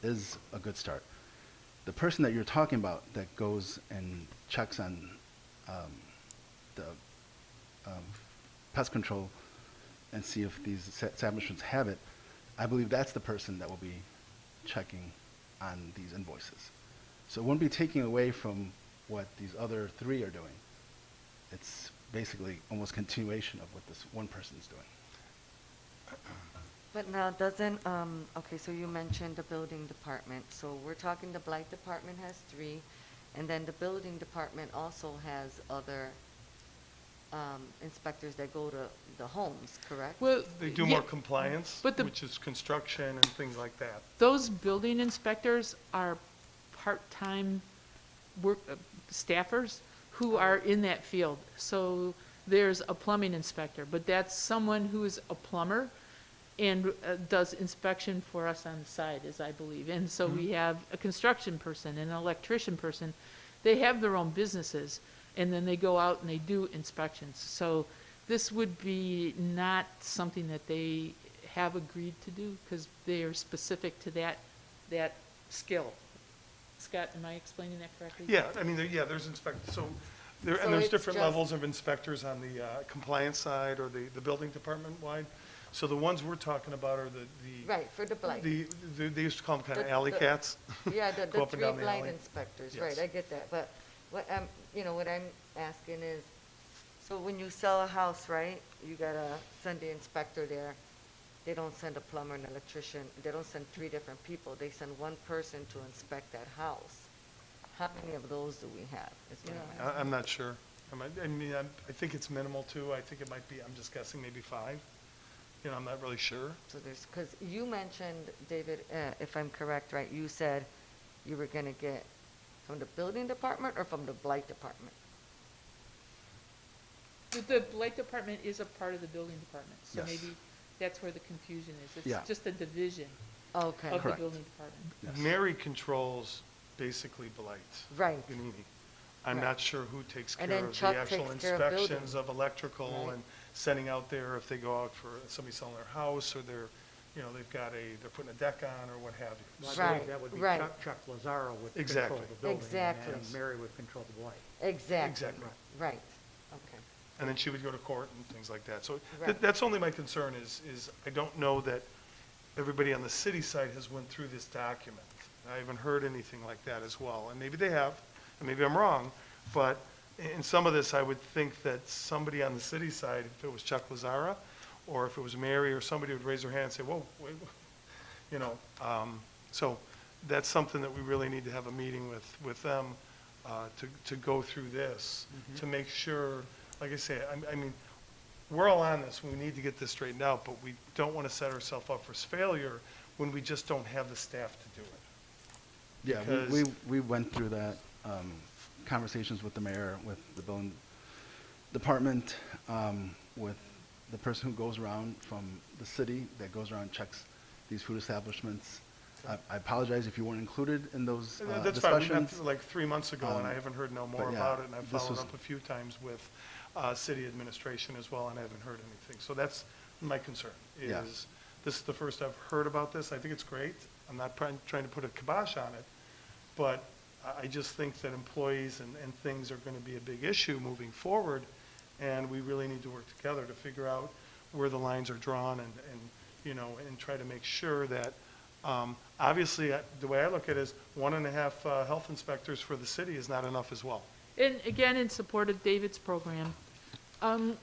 is a good start. The person that you're talking about that goes and checks on the pest control and see if these establishments have it, I believe that's the person that will be checking on these invoices. So it won't be taking away from what these other 3 are doing. It's basically almost continuation of what this one person's doing. But now doesn't, okay, so you mentioned the building department. So we're talking the blight department has 3, and then the building department also has other inspectors that go to the homes, correct? Well, they do yeah, more compliance, but which is construction and things like that. those building inspectors are part-time staffers who are in that field. So there's a plumbing inspector, but that's someone who is a plumber and does inspection for us on the side, as I believe. And so we have a construction person and an electrician person. They have their own businesses, and then they go out and they do inspections. So this would be not something that they have agreed to do, because they are specific to that skill, Scott, am I explaining that correctly? Yeah, I mean, there's inspectors, so, So and there's it's different just- levels of inspectors on the compliance side or the building department wide. So the ones we're talking about are the. Right, for the blight. They used to call them kind of The- alley the- cats. Yeah, the Go up and three down the blight alley. inspectors, Yes. right, I get that, but what what I'm asking is, so when you sell a house, right, you gotta send the inspector there. They don't send a plumber and electrician, they don't send 3 different people, they send one person to inspect that house. How many of those do we have, is what I'm asking. I'm not sure. I mean, I think it's minimal too. I think it might be, I'm just guessing, maybe 5. You know, I'm not really sure. So there's, because you mentioned, David, if I'm correct, right, you said you were gonna get from the building department or from the blight department? The blight department is a part of the building department, so Yes. maybe that's where the confusion is. Yeah. It's just a division Okay, of the Correct. building department. Yes. Mary controls basically Blight. right, Ganini. I'm Right. not sure who takes And care then of the Chuck actual takes care of building. inspections of electrical Right. and sending out there if they go out for somebody selling their house or they're, you know, they're putting a deck on or what have you. Well, I Right, believe that would be right. Chuck Lazaro would control Exactly. the building. Exactly. And Mary would control the blight. exactly, Exactly. right, okay. And then she would go to court and things like that. So Right. that's only my concern is I don't know that everybody on the city side has went through this document. I haven't heard anything like that as well. And maybe they have, and maybe I'm wrong, but in some of this, I would think that somebody on the city side, if it was Chuck Lazara, or if it was Mary, or somebody would raise their hand and say, whoa, wait, you know, so that's something that we really need to have a meeting with them to go through this, to make sure, like I say, I mean, we're all on this, we need to get this straightened out, but we don't want to set ourselves up for failure when we just don't have the staff to do it. Yeah, Because- we went through that, conversations with the mayor, with the building department, with the person who goes around from the city that goes around and checks these food establishments. I apologize if you weren't included in those That's fine, we met discussions. like 3 months ago, and I haven't heard no more but yeah, about it, and I've this followed was- up a few times with city administration as well, and I haven't heard anything. So that's my concern, Yeah. is this is the first I've heard about this. I think it's great. I'm not trying to put a kibosh on it, but I just think that employees and things are going to be a big issue moving forward, and we really need to work together to figure out where the lines are drawn and you know, and try to make sure that, obviously, the way I look at it is 1.5 health inspectors for the city is not enough as well. And again, in support of David's program,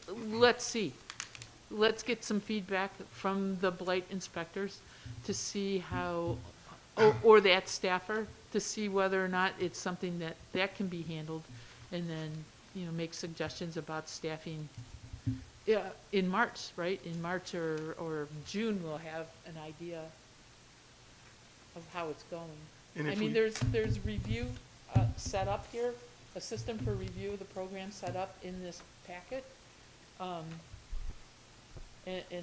let's see. Let's get some feedback from the blight inspectors to see how, or that staffer, to see whether or not it's something that can be handled, and then, you know, make suggestions about staffing. Yeah, in March, right? In March or June, we'll have an idea of how it's going. And I if mean, we- there's review set up here, a system for review of the program set up in this packet. And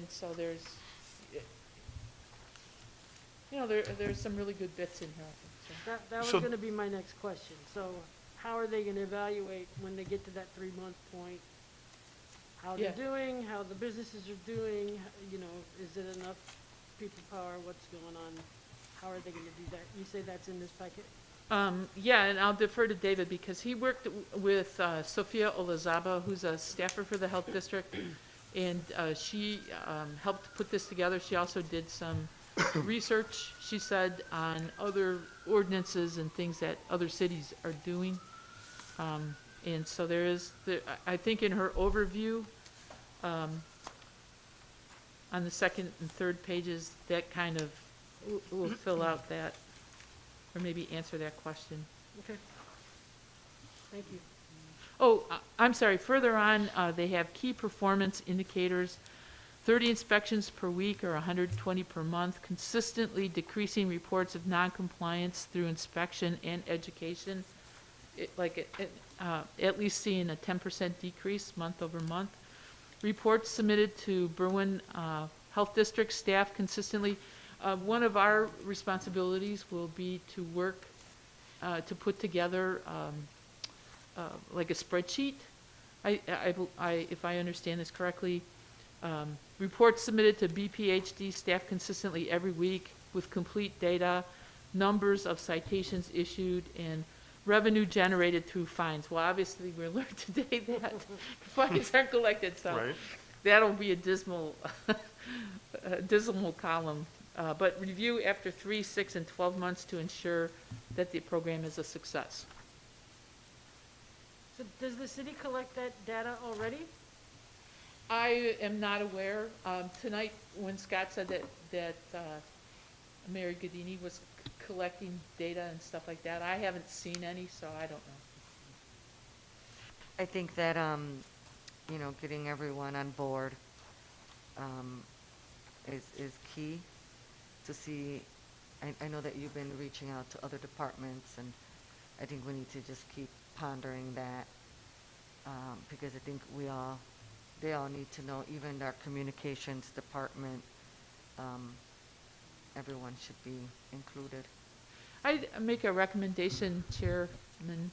so there's, you know, there's some really good bits in here, I think, That was So- gonna be my next question. So how are they gonna evaluate when they get to that 3-month point? How they're Yeah. doing, how the businesses are doing, you know, is it enough people power, what's going on? How are they gonna do that? You say that's in this packet? Yeah, and I'll defer to David because he worked with Sophia Olazaba, who's a staffer for the health district, and she helped put this together. She also did some research, she said, on other ordinances and things that other cities are doing. And so I think in her overview, on the second and third pages, that kind of will fill out that, or maybe answer that question. Okay. Thank you. Oh, I'm sorry, further on, they have key performance indicators, 30 inspections per week or 120 per month, consistently decreasing reports of noncompliance through inspection and education. At least seeing a 10% decrease month over month. Reports submitted to Berwyn Health District staff consistently. One of our responsibilities will be to work to put together like a spreadsheet. If I understand this correctly, reports submitted to BPHD staff consistently every week with complete data, numbers of citations issued, and revenue generated through fines. Well, obviously, we learned today that fines aren't collected, so Right? that'll be a dismal, a dismal column. But review after 3, 6, and 12 months to ensure that the program is a success. So does the city collect that data already? I am not aware. Tonight, when Scott said that Mary Godini was collecting data and stuff like that, I haven't seen any, so I don't know. I think that, you know, getting everyone on board is key to see. I know that you've been reaching out to other departments, and I think we need to just keep pondering that, because I think they all need to know, even our communications department, everyone should be included. I'd make a recommendation, Chairman,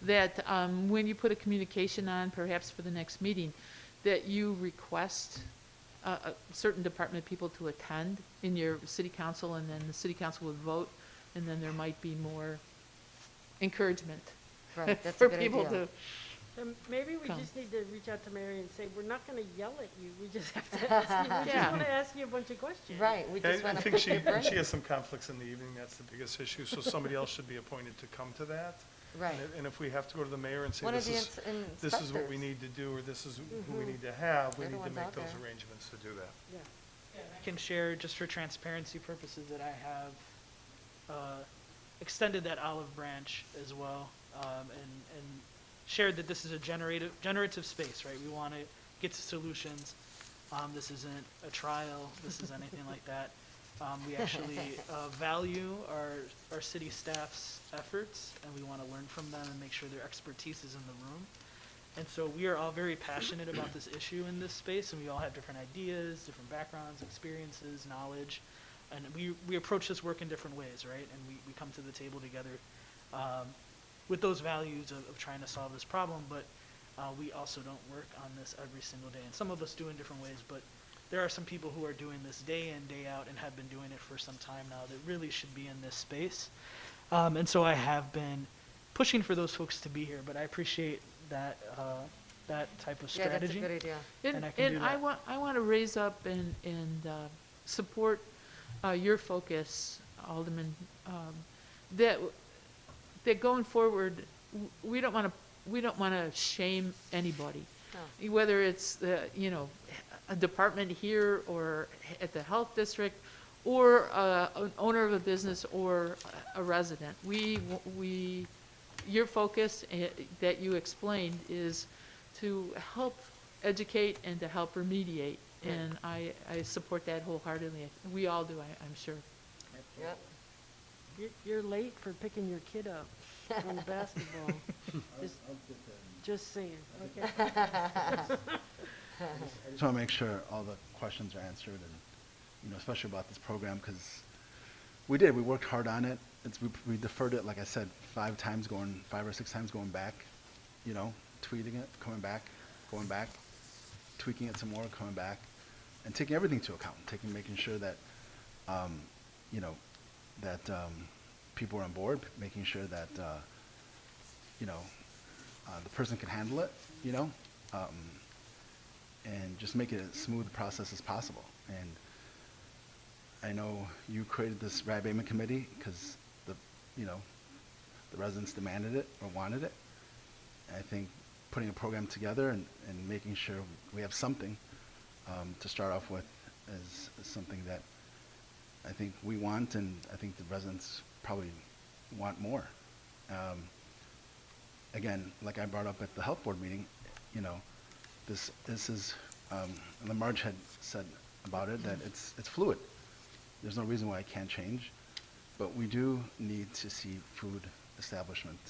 that when you put a communication on, perhaps for the next meeting, that you request a certain department people to attend in your city council, and then the city council would vote, and then there might be more encouragement Right, that's a for good people idea. to. Then maybe we Come. just need to reach out to Mary and say, we're not gonna yell at you, we just have to ask you, we just Yeah. wanna ask you a bunch of questions. Right, we just I want to think pick your brain. she has some conflicts in the evening, that's the biggest issue, so somebody else should be appointed to come to that. Right. And if we have to go to the mayor and say, One of this the is, this is what we inspectors. need to do, or this is who we need to have, we They're the need to ones make out those there. arrangements to do that. Yeah. I can share, just for transparency purposes, that I have extended that olive branch as well, and shared that this is a generative space, right? We want to get to solutions. This isn't a trial. This is anything like that. We actually value our city staff's efforts, and we want to learn from them and make sure their expertise is in the room. And so we are all very passionate about this issue in this space, and we all have different ideas, different backgrounds, experiences, knowledge, and we approach this work in different ways, right? And we come to the table together with those values of trying to solve this problem, but we also don't work on this every single day. And some of us do in different ways, but there are some people who are doing this day in, day out, and have been doing it for some time now that really should be in this space. And so I have been pushing for those folks to be here, but I appreciate that type of Yeah, that's a strategy. good idea. And I can do I that. want to raise up and support your focus, Alderman, that going forward, we don't want to shame anybody. No. Whether it's a department here or at the health district, or an owner of a business or a resident. Your focus that you explained is to help educate and to help remediate, and I support that wholeheartedly. We all do, I'm sure. Yep. You're late for picking your kid up on basketball. Just saying, okay? I just want to make sure all the questions are answered, and especially about this program, because we worked hard on it. We deferred it, like I said, 5 or 6 times going back, tweeting it, coming back, tweaking it some more, coming back, and taking everything into account, making sure that people are on board, making sure that the person can handle it, and just make it as smooth a process as possible. And I know you created this Rat Abatement Committee because the residents demanded it or wanted it. I think putting a program together and making sure we have something to start off with is something that I think we want, and I think the residents probably want more. Again, like I brought up at the health board meeting, this is, and Marge had said about it, that it's fluid. There's no reason why it can't change, but we do need to see food establishment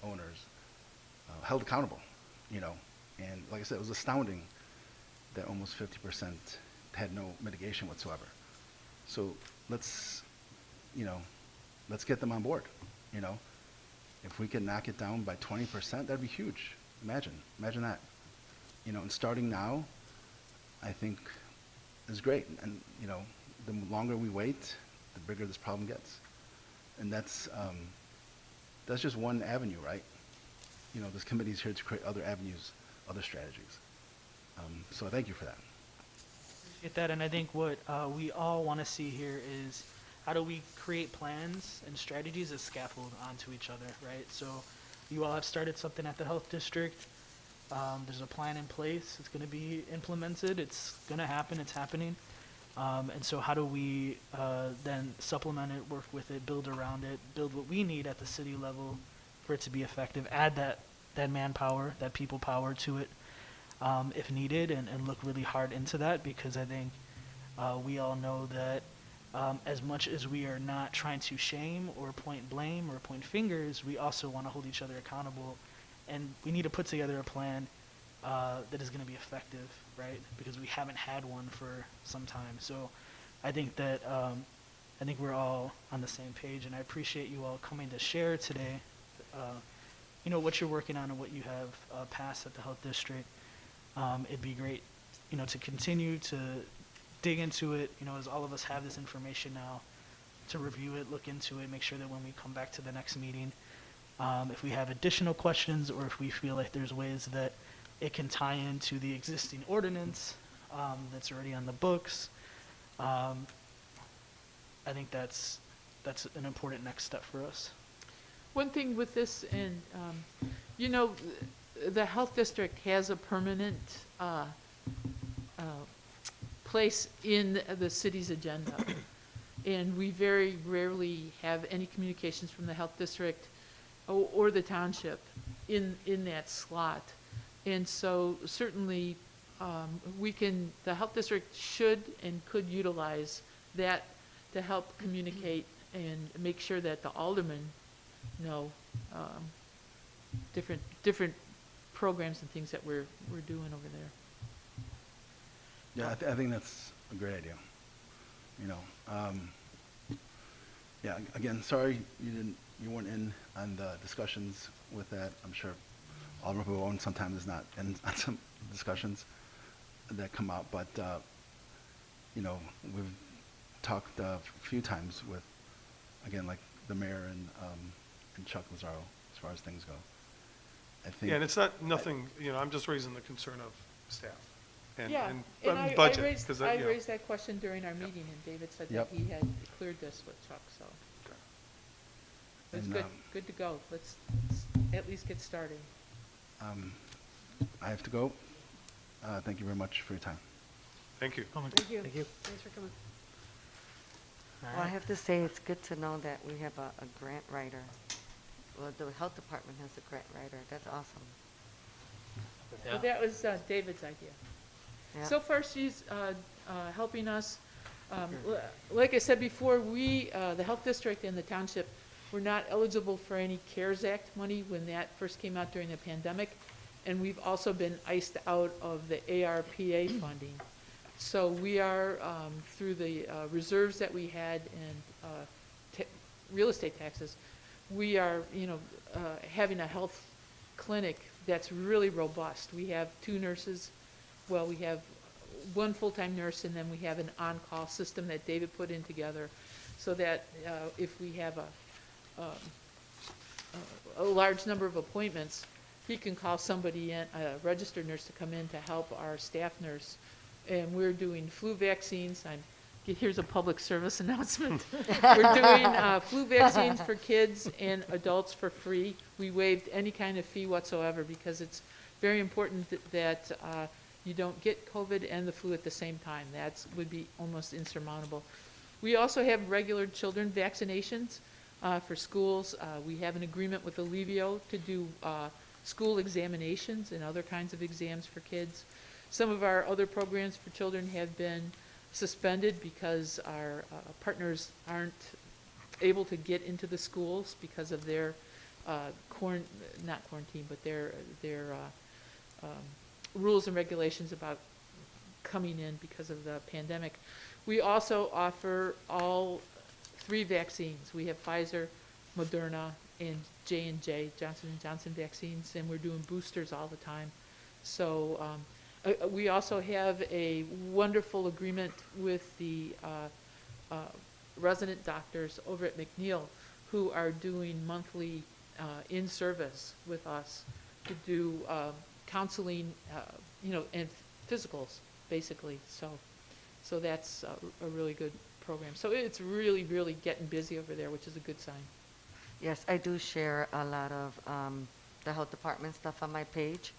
owners held accountable, and like I said, it was astounding that almost 50% had no mitigation whatsoever. So let's get them on board, If we can knock it down by 20%, that'd be huge. Imagine that. And starting now, I think is great. And, the longer we wait, the bigger this problem gets. And that's just one avenue, right? You know, this committee is here to create other avenues, other strategies. So thank you for that. Get that, and I think what we all want to see here is how do we create plans and strategies that scaffold onto each other, right? So you all have started something at the health district. There's a plan in place. It's going to be implemented. It's going to happen. It's happening. And so how do we then supplement it, work with it, build around it, build what we need at the city level for it to be effective, add that manpower, that people power to it if needed, and look really hard into that, because I think we all know that as much as we are not trying to shame or point blame or point fingers, we also want to hold each other accountable, and we need to put together a plan that is going to be effective, right? Because we haven't had one for some time. So I think that I think we're all on the same page, and I appreciate you all coming to share today, you know, what you're working on and what you have passed at the health district. It'd be great, you know, to continue to dig into it, you know, as all of us have this information now, to review it, look into it, make sure that when we come back to the next meeting, if we have additional questions or if we feel like there's ways that it can tie into the existing ordinance that's already on the books, I think that's an important next step for us. One thing with this, and, you know, the health district has a permanent place in the city's agenda. And we very rarely have any communications from the health district or the township in that slot. And so certainly the health district should and could utilize that to help communicate and make sure that the aldermen know different programs and things that we're doing over there. Yeah, I think that's a great idea. You know, yeah. Again, sorry you weren't in on the discussions with that. I'm sure Alderman Pavone sometimes is not in on some discussions that come out, but you know, we've talked a few times with, again, like the mayor and Chuck Lazaro as far as things go. I think. Yeah, and it's nothing, you know, I'm just raising the concern of staff and I budget. raised, 'cause I you know. raised that question during our meeting, and David said that Yep. he had cleared this with Chuck, so it's And, good, good to go. Let's at least get started. I have to go. Thank you very much for your time. Thank you. Thank you. Thank you. Thanks for coming. Well, I have to say, it's good to know that we have a grant writer. Well, the health department has a grant writer. That's awesome. Well, that was David's idea. Yeah. So far, she's helping us. Like I said before, the health district and the township were not eligible for any CARES Act money when that first came out during the pandemic. And we've also been iced out of the ARPA funding. So we are, through the reserves that we had and real estate taxes, we are, you know, having a health clinic that's really robust. We have 2 nurses. Well, we have 1 full-time nurse, and then we have an on-call system that David put in together, so that if we have a large number of appointments, he can call somebody in, a registered nurse, to come in to help our staff nurse. And we're doing flu vaccines. Here's a public service announcement. We're doing flu vaccines for kids and adults for free. We waived any kind of fee whatsoever, because it's very important that you don't get COVID and the flu at the same time. That would be almost insurmountable. We also have regular children vaccinations for schools. We have an agreement with Alivio to do school examinations and other kinds of exams for kids. Some of our other programs for children have been suspended because our partners aren't able to get into the schools because of their not quarantine, but their rules and regulations about coming in because of the pandemic. We also offer all 3 vaccines. We have Pfizer, Moderna, and J&J, Johnson & Johnson vaccines, and we're doing boosters all the time. So we also have a wonderful agreement with the resident doctors over at McNeil who are doing monthly in-service with us to do counseling, and physicals, basically. So that's a really good program. So it's really, really getting busy over there, which is a good sign. Yes, I do share a lot of the health department stuff on my page.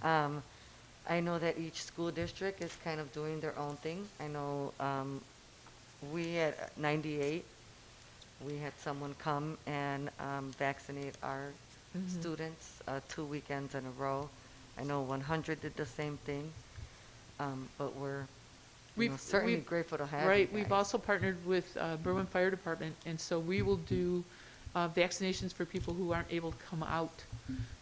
I know that each school district is kind of doing their own thing. I know we at 98, we had someone come and vaccinate our students 2 weekends in a row. I know 100 did the same thing, but we're certainly grateful to have Right, you we've guys. also partnered with Berwyn Fire Department, and so we will do vaccinations for people who aren't able to come out.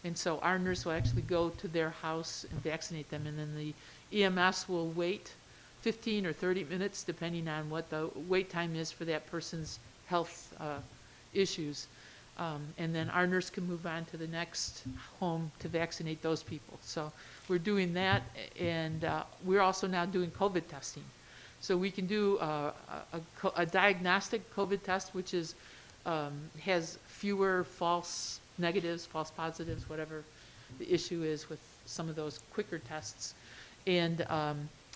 And so our nurse will actually go to their house and vaccinate them, and then the EMS will wait 15 or 30 minutes, depending on what the wait time is for that person's health issues. And then our nurse can move on to the next home to vaccinate those people. So we're doing that, and we're also now doing COVID testing. So we can do a diagnostic COVID test, which is has fewer false negatives, false positives, whatever the issue is with some of those quicker tests. And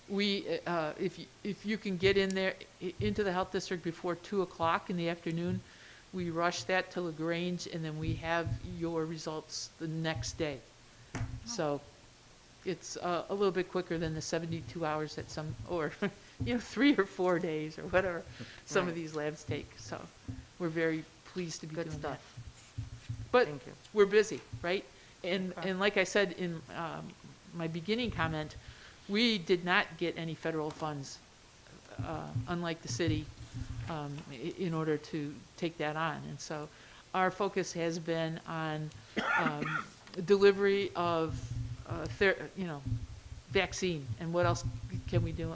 if you can get in there into the health district before 2 o'clock in the afternoon, we rush that to LaGrange, and then we have your results the next day. So it's a little bit quicker than the 72 hours that some, or 3 or 4 days or whatever some of Right. these labs take. So we're very pleased to be Good doing stuff. that. But Thank you. we're busy, right? And like I said in my beginning comment, we did not get any federal funds, unlike the city, in order to take that on. And so our focus has been on delivery of vaccine, and what else can we do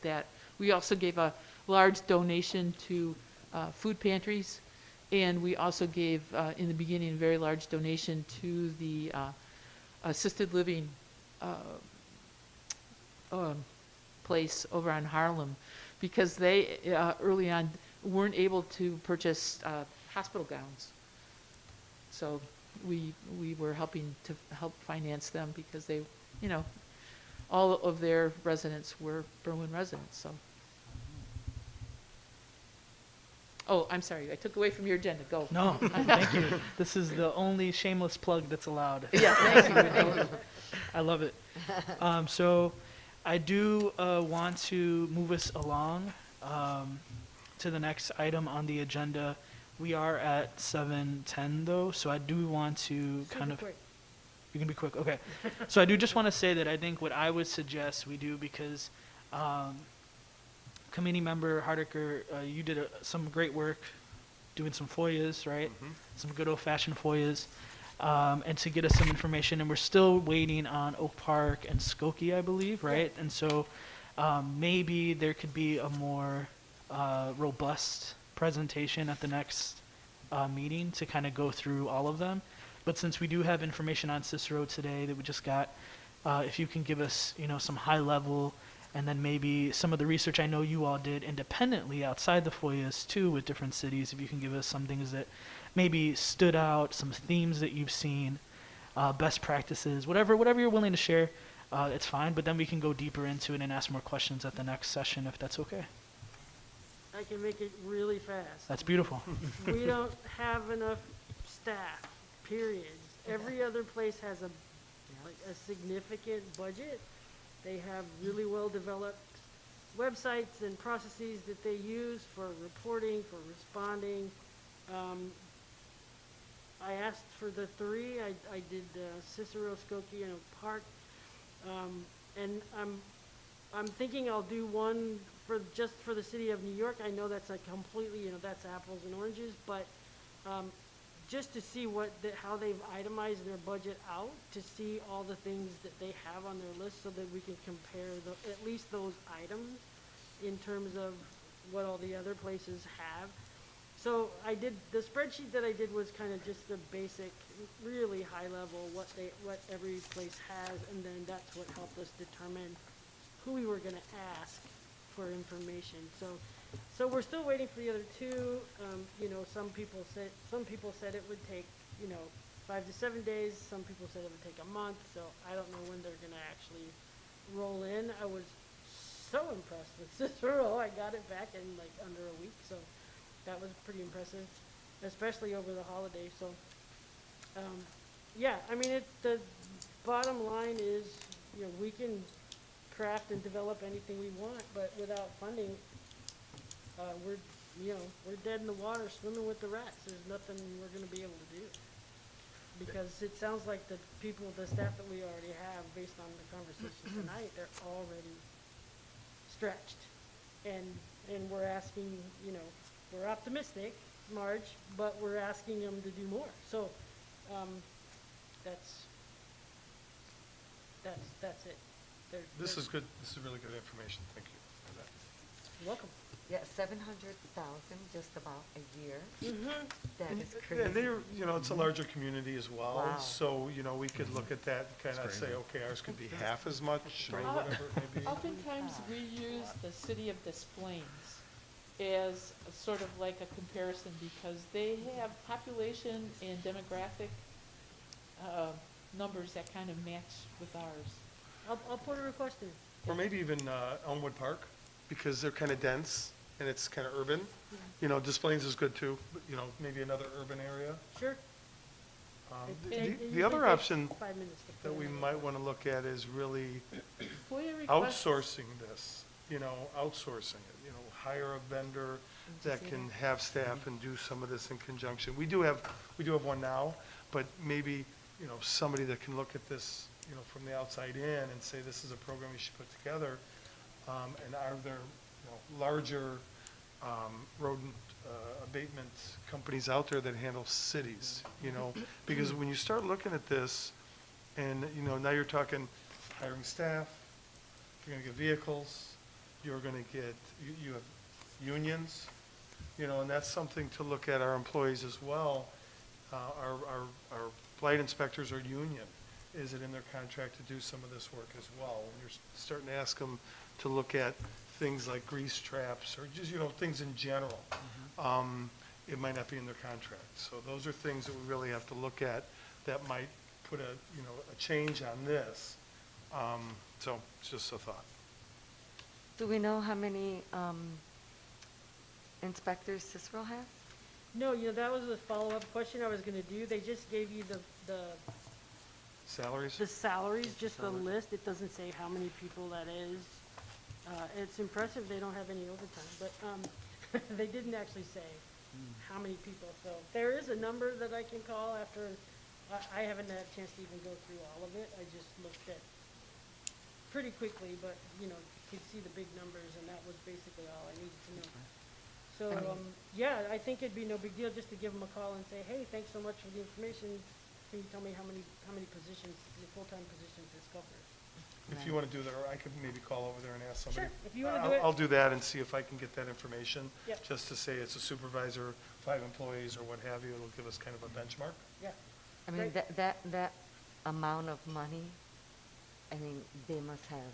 that. We also gave a large donation to food pantries, and we also gave, in the beginning, a very large donation to the assisted living place over on Harlem, because they early on weren't able to purchase hospital gowns. So we were helping to help finance them, because they, all of their residents were Berwyn residents. So. Oh, I'm sorry, I took away from your agenda. Go. No, thank you. This is the only shameless plug that's allowed. Yeah, thank you. Thank you. I love it. So I do want to move us along to the next item on the agenda. We are at 7:10 though, so I do want to kind of... Quick. You can be quick, okay. So I do just want to say that I think what I would suggest we do, because Committee Member Hardacker, you did some great work doing some FOIAs, right? Some good old-fashioned FOIAs, and to get us some information. And we're still waiting on Oak Park and Skokie, I believe, right? And so maybe there could be a more robust presentation at the next meeting to kind of go through all of them. But since we do have information on Cicero today that we just got, if you can give us, some high level, and then maybe some of the research I know you all did independently outside the FOIAs too with different cities, if you can give us some things that maybe stood out, some themes that you've seen, best practices, whatever you're willing to share, it's fine. But then we can go deeper into it and ask more questions at the next session, if that's okay. I can make it really fast. That's beautiful. We don't have enough staff, period. Every other place has a significant budget. They have really well-developed websites and processes that they use for reporting, for responding. I asked for the 3. I did Cicero, Skokie, and Oak Park. And I'm thinking I'll do one just for the city of New York. I know that's completely, that's apples and oranges, but just to see how they've itemized their budget out, to see all the things that they have on their list, so that we can compare at least those items in terms of what all the other places have. So the spreadsheet that I did was kind of just the basic, really high level, what every place has, and then that's what helped us determine who we were gonna ask for information. So So we're still waiting for the other two. You know, some people said it would take, you know, 5 to 7 days. Some people said it would take a month. So I don't know when they're gonna actually roll in. I was so impressed with Cicero. I got it back in like under a week, so that was pretty impressive, especially over the holiday. So, yeah, I mean, the bottom line is, you know, we can craft and develop anything we want, but without funding, we're dead in the water swimming with the rats. There's nothing we're gonna be able to do. Because it sounds like the staff that we already have, based on the conversation tonight, they're already stretched. And we're asking, you know, we're optimistic, Marge, but we're asking them to do more. So, that's it. This is good, this is really good information, thank you for that. You're welcome. Yeah, 700,000, just about a year. That is And crazy. they're, you know, it's a larger community as well, Wow. so, you know, we could look at that and kind of say, okay, ours could be half as much, or whatever it may be. Oftentimes, we use the city of Des Plaines as a sort of like a comparison because they have population and demographic numbers that kind of match with ours. I'll put a request in. Or maybe even Elmwood Park, because they're kind of dense and it's kind of urban. You know, Des Plaines is good too, but, you know, maybe another urban area. Sure. The other option 5 minutes to put that we in. might want to look at is really FOIA requests. outsourcing this, you know, outsourcing it, you know, hire a vendor that can have staff and do some of this in conjunction. We do have one now, but maybe, you know, somebody that can look at this, you know, from the outside in and say, this is a program we should put together. And are there, you know, larger rodent abatement companies out there that handle cities, you know? Because when you start looking at this, and, you know, now you're talking hiring staff, you're gonna get vehicles, you're gonna get, you have unions, you know, and that's something to look at our employees as well. Our blight inspectors are union. Is it in their contract to do some of this work as well? When you're starting to ask them to look at things like grease traps or just, you know, things in general, it might not be in their contract. So those are things that we really have to look at that might put a, you know, a change on this. So it's just a thought. Do we know how many inspectors Cicero has? No, you know, that was the follow-up question I was gonna do. They just gave you the Salaries? salaries, just the list. It doesn't say how many people that is. It's impressive they don't have any overtime, but, they didn't actually say how many people. So there is a number that I can call after, I haven't had a chance to even go through all of it. I just looked at pretty quickly, but, you know, you could see the big numbers, and that was basically all I needed to know. So, yeah, I think it'd be no big deal just to give them a call and say, hey, thanks so much for the information. Can you tell me how many positions, the full-time positions this covers? If you want to do that, or I could maybe call over there and ask somebody. Sure, if you wanna do it. I'll do that and see if I can get that information. Yep. Just to say it's a supervisor, 5 employees, or what have you. It'll give us kind of a benchmark. Yeah. I mean, Great. that amount of money, I mean, they must have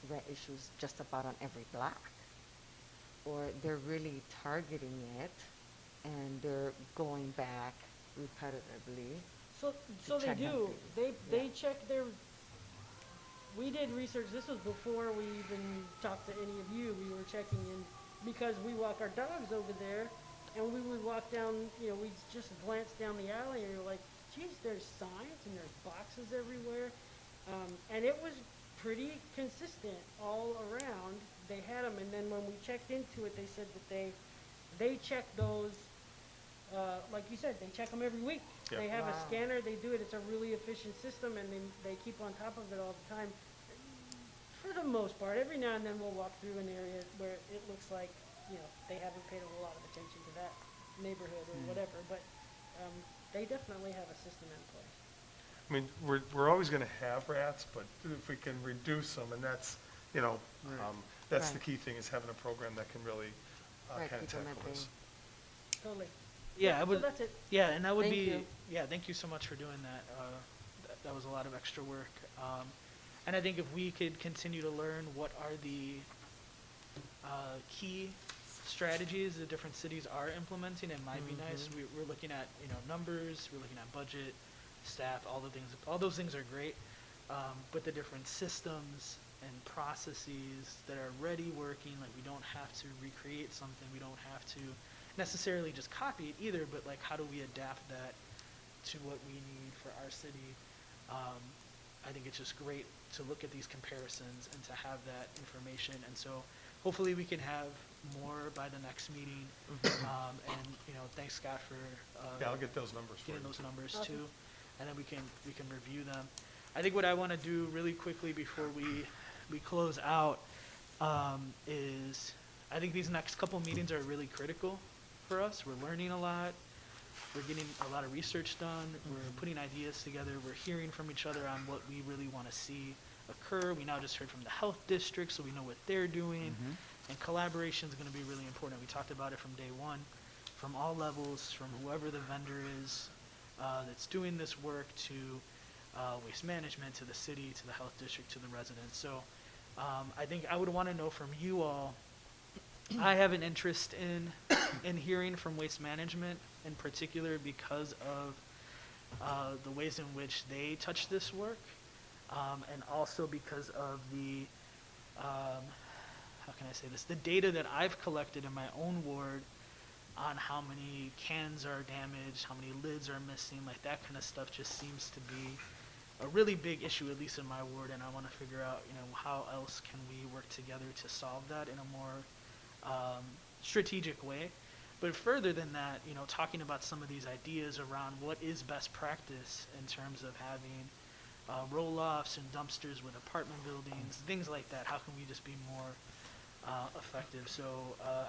rat issues just about on every block. Or they're really targeting it, and they're going back repetitively. So they check on do. people. They Yeah. check their, we did research, this was before we even talked to any of you, we were checking in, because we walk our dogs over there, and we would walk down, you know, we'd just glance down the alley, and you're like, geez, there's signs, and there's boxes everywhere, and it was pretty consistent all around. They had them, and then when we checked into it, they said that they check those, like you said, they check them every week. Yep. They have a Wow. scanner, they do it, it's a really efficient system, and then they keep on top of it all the time. For the most part, every now and then we'll walk through an area where it looks like, you know, they haven't paid a lot of attention to that neighborhood or whatever, but, they definitely have a system in place. I mean, we're always going to have rats, but if we can reduce them, and that's, you know, that's the Right. key thing, is having a program that can really Right, kind of keep 'em tackle at this. bay. Totally. Yeah, I So would. that's it. Yeah, and that would Thank be. you. Yeah, thank you so much for doing that. That was a lot of extra work. And I think if we could continue to learn what are the key strategies the different cities are implementing, it might be nice. We're looking at, numbers, we're looking at budget, staff, all those things are great. But the different systems and processes that are already working, like we don't have to recreate something, we don't have to necessarily just copy it either, but like how do we adapt that to what we need for our city? I think it's just great to look at these comparisons and to have that information. And so hopefully we can have more by the next meeting. And, thanks Scott for Yeah, I'll get those numbers for you. getting those numbers too. And then we can review them. I think what I want to do really quickly before we close out is I think these next couple meetings are really critical for us. We're learning a lot. We're getting a lot of research done. We're putting ideas together. We're hearing from each other on what we really want to see occur. We now just heard from the health district, so we know what they're doing. And collaboration is going to be really important. We talked about it from day one, from all levels, from whoever the vendor is that's doing this work to waste management, to the city, to the health district, to the residents. So I think I would want to know from you all, I have an interest in hearing from waste management in particular because of the ways in which they touch this work, and also because of the, how can I say this, the data that I've collected in my own ward on how many cans are damaged, how many lids are missing, like that kind of stuff just seems to be a really big issue, at least in my ward, and I want to figure out, how else can we work together to solve that in a more strategic way. But further than that, talking about some of these ideas around what is best practice in terms of having roll-offs and dumpsters with apartment buildings, things like that. How can we just be more effective? So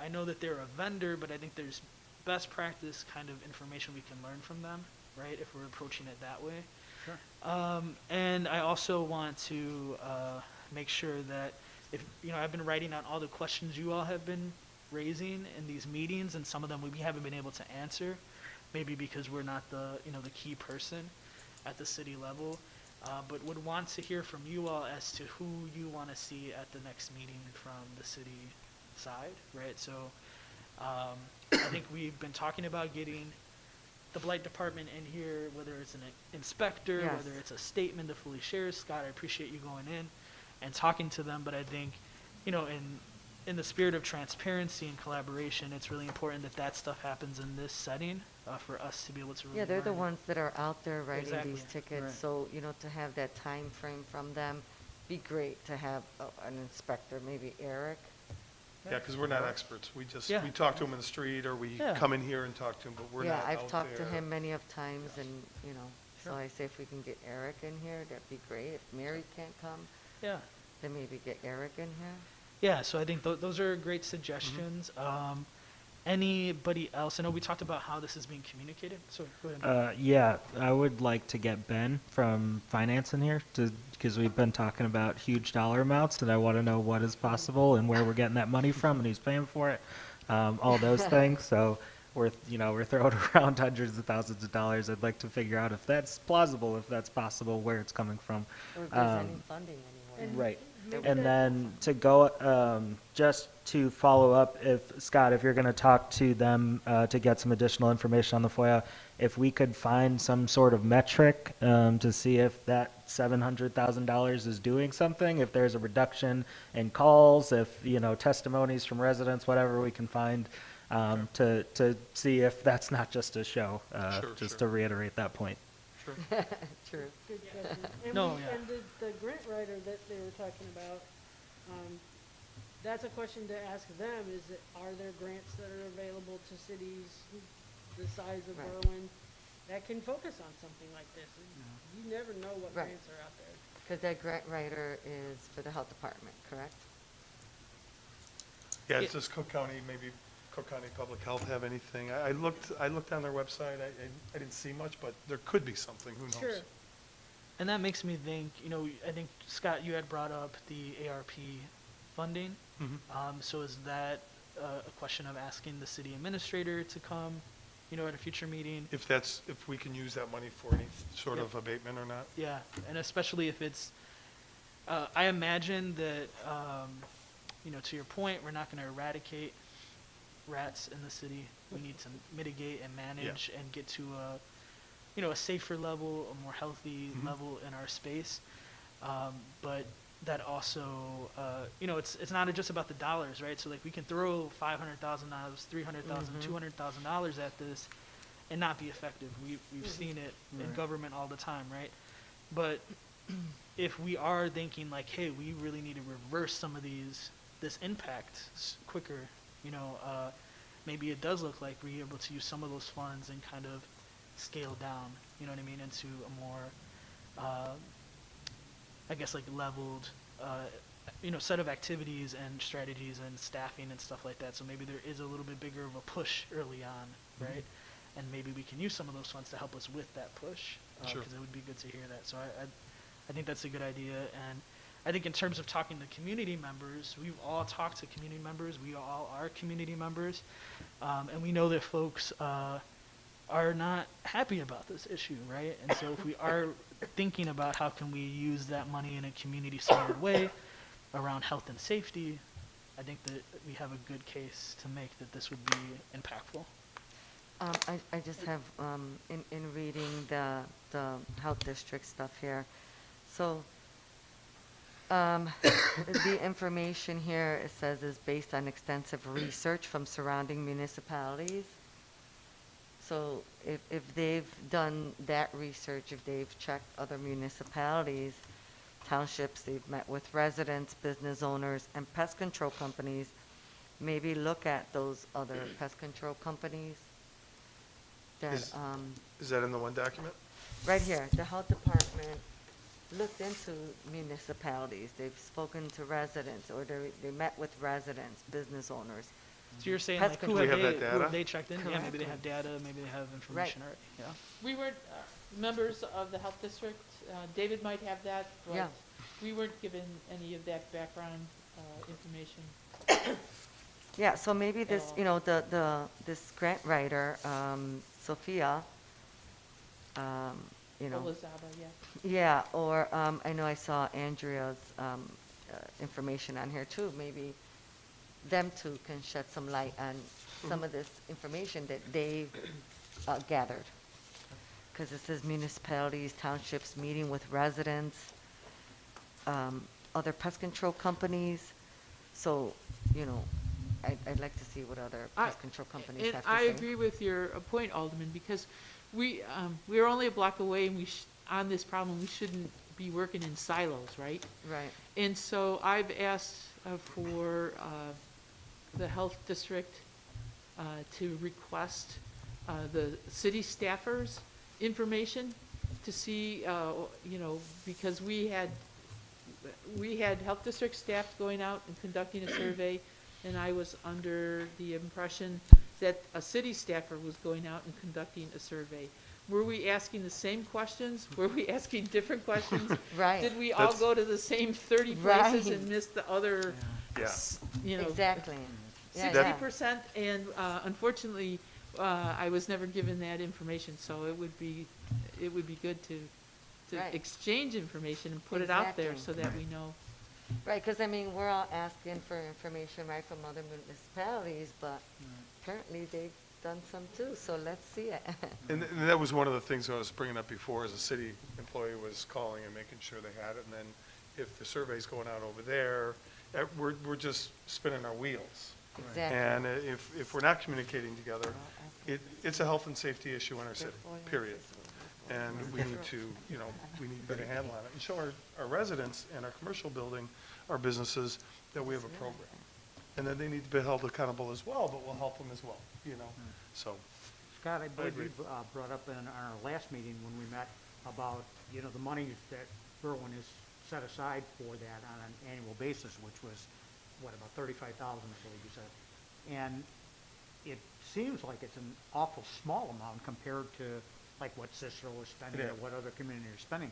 I know that they're a vendor, but I think there's best practice kind of information we can learn from them, right, if we're approaching it that way. Sure. And I also want to make sure that if, I've been writing out all the questions you all have been raising in these meetings, and some of them we haven't been able to answer, maybe because we're not the, the key person at the city level, but would want to hear from you all as to who you want to see at the next meeting from the city side, right? So I think we've been talking about getting the Blight department in here, whether it's an inspector, Yes. whether it's a statement that fully shares. Scott, I appreciate you going in and talking to them, but I think, in the spirit of transparency and collaboration, it's really important that that stuff happens in this setting for us to be able to really Yeah, they're the learn. ones that are out there writing Exactly, these tickets, right. so, to have that time frame from them, be great to have an inspector, maybe Eric. Yeah, because we're not experts. We just, Yeah. we talk to them in the street, or we Yeah. come in here and talk to them, but we're not out Yeah, there. I've talked to him many of times, Yes. and, so Sure. I say if we can get Eric in here, that'd be great. If Mary can't come, Yeah. then maybe get Eric in here. Yeah, so I think those are great suggestions. Anybody else? I know we talked about how this is being communicated, so go ahead. Yeah, I would like to get Ben from finance in here because we've been talking about huge dollar amounts, and I want to know what is possible and where we're getting that money from and who's paying for it, all those things. So we're throwing around hundreds of thousands of dollars. I'd like to figure out if that's plausible, if that's possible, where it's coming from. Or if there's any funding anywhere. And Right. maybe And that- then to go, just to follow up, Scott, if you're going to talk to them to get some additional information on the FOIA, if we could find some sort of metric to see if that $700,000 is doing something, if there's a reduction in calls, if, testimonies from residents, whatever we can find to see if that's not just a show, Sure, just sure. to reiterate that point. True. Good question. And No, we- yeah. And the grant writer that they were talking about, that's a question to ask them, is that, are there grants that are available to cities the size of Right. Berlin that can focus on something like this? You never know what Right. grants are out there. Because that grant writer is for the health department, correct? Yeah, it's just Cook County, maybe Cook County Public Health have anything. I looked on their website. I didn't see much, but there could be something. Who knows? Sure. And that makes me think, I think, Scott, you had brought up the ARP funding. Mhm. So is that a question of asking the city administrator to come, at a future meeting? If we can use that money for any sort Yep. of abatement or not. Yeah, and especially if it's, I imagine that, to your point, we're not going to eradicate rats in the city. We need to mitigate and manage and get to a safer level, a more healthy level in our space. But that also, it's not just about the dollars, right? So like we can throw $500,000, $300,000, $200,000 at this and not be effective. We've seen it in government all the time, right? But if we are thinking like, hey, we really need to reverse some of this impact quicker, maybe it does look like we're able to use some of those funds and kind of scale down, you know what I mean, into a more, I guess, like leveled, set of activities and strategies and staffing and stuff like that. So maybe there is a little bit bigger of a push early on, right? And maybe we can use some of those funds to help us with that push, Sure. because it would be good to hear that. So I think that's a good idea. And I think in terms of talking to community members, we've all talked to community members. We all are community members. And we know that folks are not happy about this issue, right? And so if we are thinking about how can we use that money in a community-centered way around health and safety, I think that we have a good case to make that this would be impactful. I just have, in reading the health district stuff here, so the information here, it says, is based on extensive research from surrounding municipalities. So if they've done that research, if they've checked other municipalities, townships, they've met with residents, business owners, and pest control companies, maybe look at those other pest control companies that, Is that in the one document? right here, the health department looked into municipalities. They've spoken to residents, or they met with residents, business owners. So you're saying Pest like control. We have that who data? have they checked in? Yeah, maybe they have Correct. data, maybe they have information already. Yeah. We weren't members of the health district. David might have that, Yeah. but we weren't given any of that background information. Yeah, so maybe this, all. this grant writer, Sophia, Olazaba, yeah. yeah, or, I know I saw Andrea's, information on here too. Maybe them two can shed some light on some of this information that they've gathered. Because it says municipalities, townships meeting with residents, other pest control companies. So, I'd like to see what other pest control companies And have to say. I agree with your point, Alderman, because we're only a block away, and on this problem, we shouldn't be working in silos, right? Right. And so I've asked for the health district to request the city staffers' information to see, because we had health district staff going out and conducting a survey, and I was under the impression that a city staffer was going out and conducting a survey. Were we asking the same questions? Were we asking different questions? Right. Did we all That's- go to the same 30 places Right. and miss the other, Yeah. Exactly. Yeah, 60%? And unfortunately, I was never given that information, so it would be good to Right. exchange information and put it out there so Exactly. that we know. Right, because we're all asking for information, right, from other municipalities, but apparently they've done some too, so let's see it. And that was one of the things I was bringing up before, as a city employee was calling and making sure they had it. And then if the survey's going out over there, we're just spinning our wheels. Exactly. And if we're not communicating together, it's a health and safety issue in our city, period. And we need to, we need to get a handle on it and show our residents and our commercial building, our businesses, that we have a program. And then they need to be held accountable as well, but we'll help them as well, so. Scott, I believe agree. you brought up in our last meeting when we met about, the money that Berwyn has set aside for that on an annual basis, which was, about 35,000, I believe you said. And it seems like it's an awful small amount compared to like what Cicero is spending Yeah. or what other communities are spending.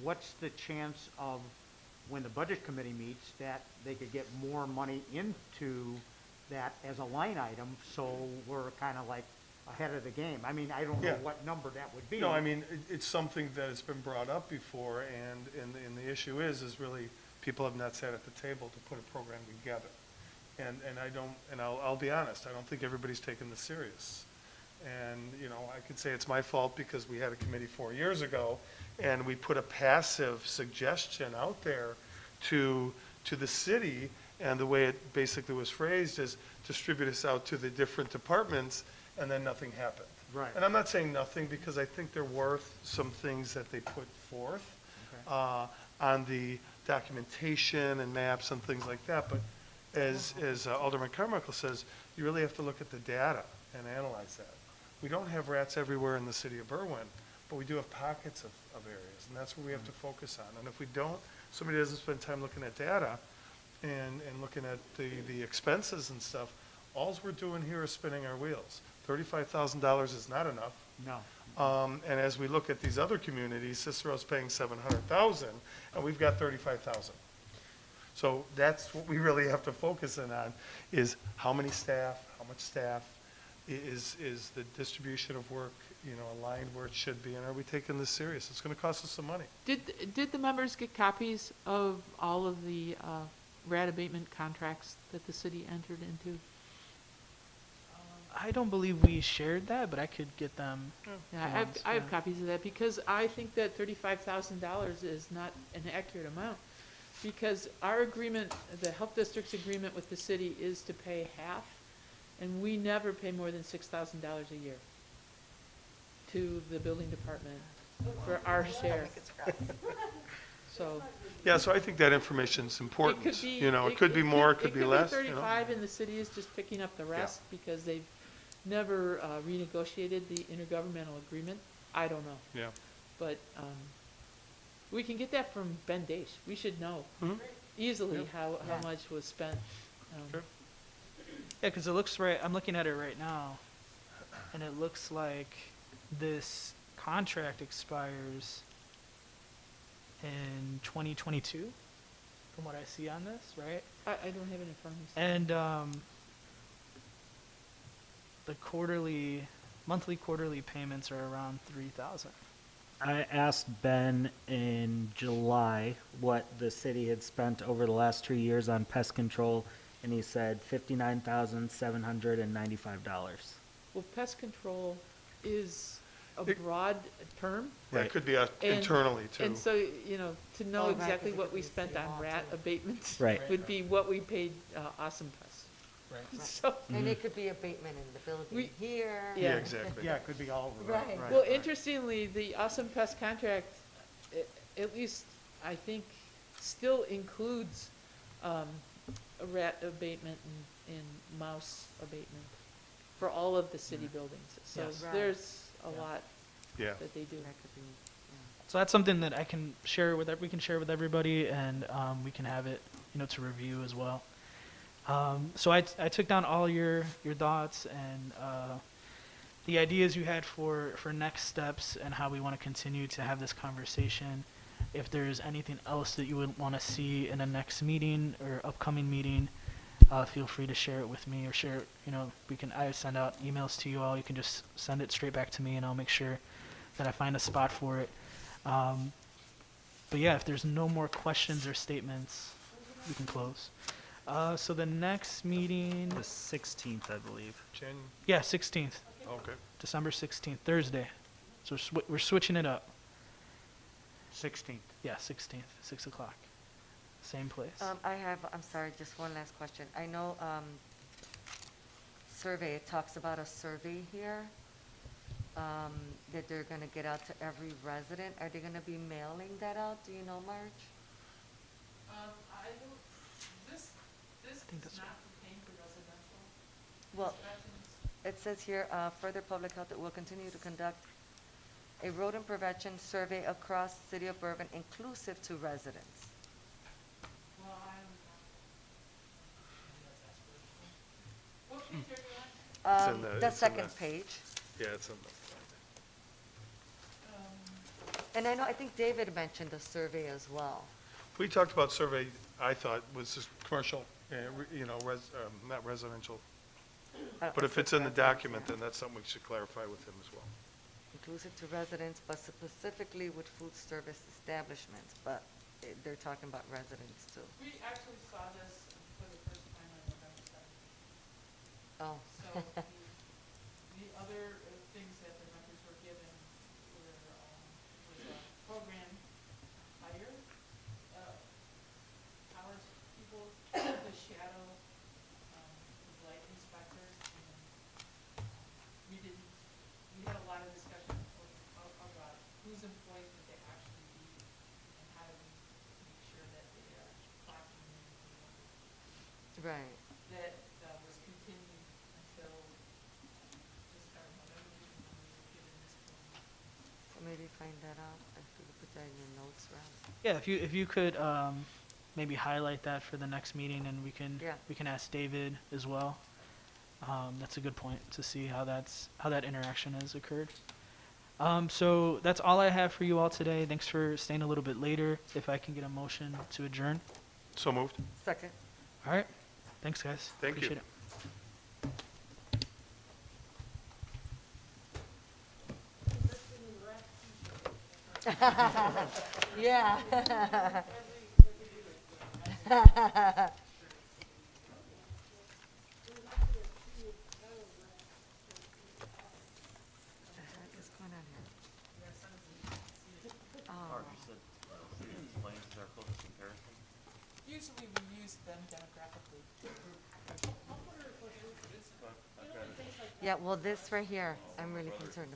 What's the chance of, when the budget committee meets, that they could get more money into that as a line item, so we're kind of like ahead of the game? I mean, I don't know Yeah. what number that would be. No, I mean, it's something that has been brought up before, and the issue is really, people have not sat at the table to put a program together. And I don't, and I'll be honest, I don't think everybody's taking this serious. And, you know, I could say it's my fault because we had a committee 4 years ago, and we put a passive suggestion out there to the city, and the way it basically was phrased is distribute us out to the different departments, and then nothing happened. Right. And I'm not saying nothing, because I think there were some things that they put forth on the documentation and maps and things like that, but as Alderman Carmichael says, you really have to look at the data and analyze that. We don't have rats everywhere in the city of Berwyn, but we do have pockets of areas, and that's where we have to focus on. And if we don't, somebody doesn't spend time looking at data and looking at the expenses and stuff, alls we're doing here is spinning our wheels. $35,000 is not enough. No. And as we look at these other communities, Cicero's paying $700,000, and we've got $35,000. So that's what we really have to focus in on, is how many staff, how much staff, is the distribution of work, you know, aligned where it should be, and are we taking this serious? It's gonna cost us some money. Did the members get copies of all of the rat abatement contracts that the city entered into? I don't believe we shared that, but I could get them. Yeah, once, I have yeah. copies of that, because I think that $35,000 is not an accurate amount. Because our agreement, the health district's agreement with the city is to pay half, and we never pay more than $6,000 a year to the building department for our share. So. Yeah, so I think that information's important. It could be, You know, it could be more, it could be less, you know. 35, and the city is just picking up the rest because they've never renegotiated the intergovernmental agreement. I don't know. Yeah. But we can get that from Ben Dash. We should know Mhm. easily Yep. how Yeah. much was spent. Sure. Yeah, because it looks right. I'm looking at it right now, and it looks like this contract expires in 2022, from what I see on this, right? I don't have it in front of me. And the monthly quarterly payments are around 3,000. I asked Ben in July what the city had spent over the last 2 years on pest control, and he said $59,795. Well, pest control is a It- broad term. Yeah, it could be internally too. And so, you know, to know Oh, right, 'cause exactly it what could we be spent city on hall, rat too. abatement Right. would be what we paid Awesome Pest. Right. So, And it could be abatement in the building We- here. Yeah. Yeah, exactly. Yeah, it could be all over. Right. well, interestingly, the Awesome Pest contract, at least I think, still includes a rat abatement and mouse abatement for all of the city buildings. So Yes. Right. there's a Yeah. lot Yeah. that they do. That could be, So that's something that I can share with, we can share with everybody, and we can have it, you know, to review as well. So I took down all your thoughts and the ideas you had for next steps and how we want to continue to have this conversation. If there's anything else that you would want to see in a next meeting or upcoming meeting, feel free to share it with me, or share it, you know, I send out emails to you all. You can just send it straight back to me, and I'll make sure that I find a spot for it. But yeah, if there's no more questions or statements, we can close. So the next meeting, The 16th, I believe. yeah, 16th, Okay. December 16th, Thursday. So we're switching it up. 16th. Yeah, 16th, 6 o'clock. Same place. I'm sorry, just one last question. I know, survey, it talks about a survey here, that they're gonna get out to every resident. Are they gonna be mailing that out? Do you know, Marge? I don't, this think that's does not pertain to residential. Well, it says here, further public health that will continue to conduct a rodent prevention survey across the city of Bourbon, inclusive to residents. Well, what page are you on? in the- The it's in second the- page. Yeah, it's in the. And I think David mentioned a survey as well. We talked about survey, I thought, was just commercial, you know, not residential. But if it's in the document, then that's something we should clarify with him as well. Inclusive to residents, but specifically with food service establishments, but they're talking about residents too. We actually saw this for the first time on November Oh, So the other things that the members were given were, was a program hire, college people to shadow, the blight inspectors, and we had a lot of discussion about whose employees would they actually be, and how do we make sure that they are clocking in, right. that was continued until just our November meeting when we were given this program. So maybe find that out, if you could put that in your notes, Rob. Yeah, if you could maybe highlight that for the next meeting, and we Yeah. can ask David as well. That's a good point to see how that interaction has occurred. So that's all I have for you all today. Thanks for staying a little bit later. If I can get a motion to adjourn. So moved. Second. All right. Thanks, guys. Thank you. Appreciate it. Yeah. The heck is going on here? Oh, Explains our closest comparison. Usually we use them demographically. yeah, well, this right here, I'm really concerned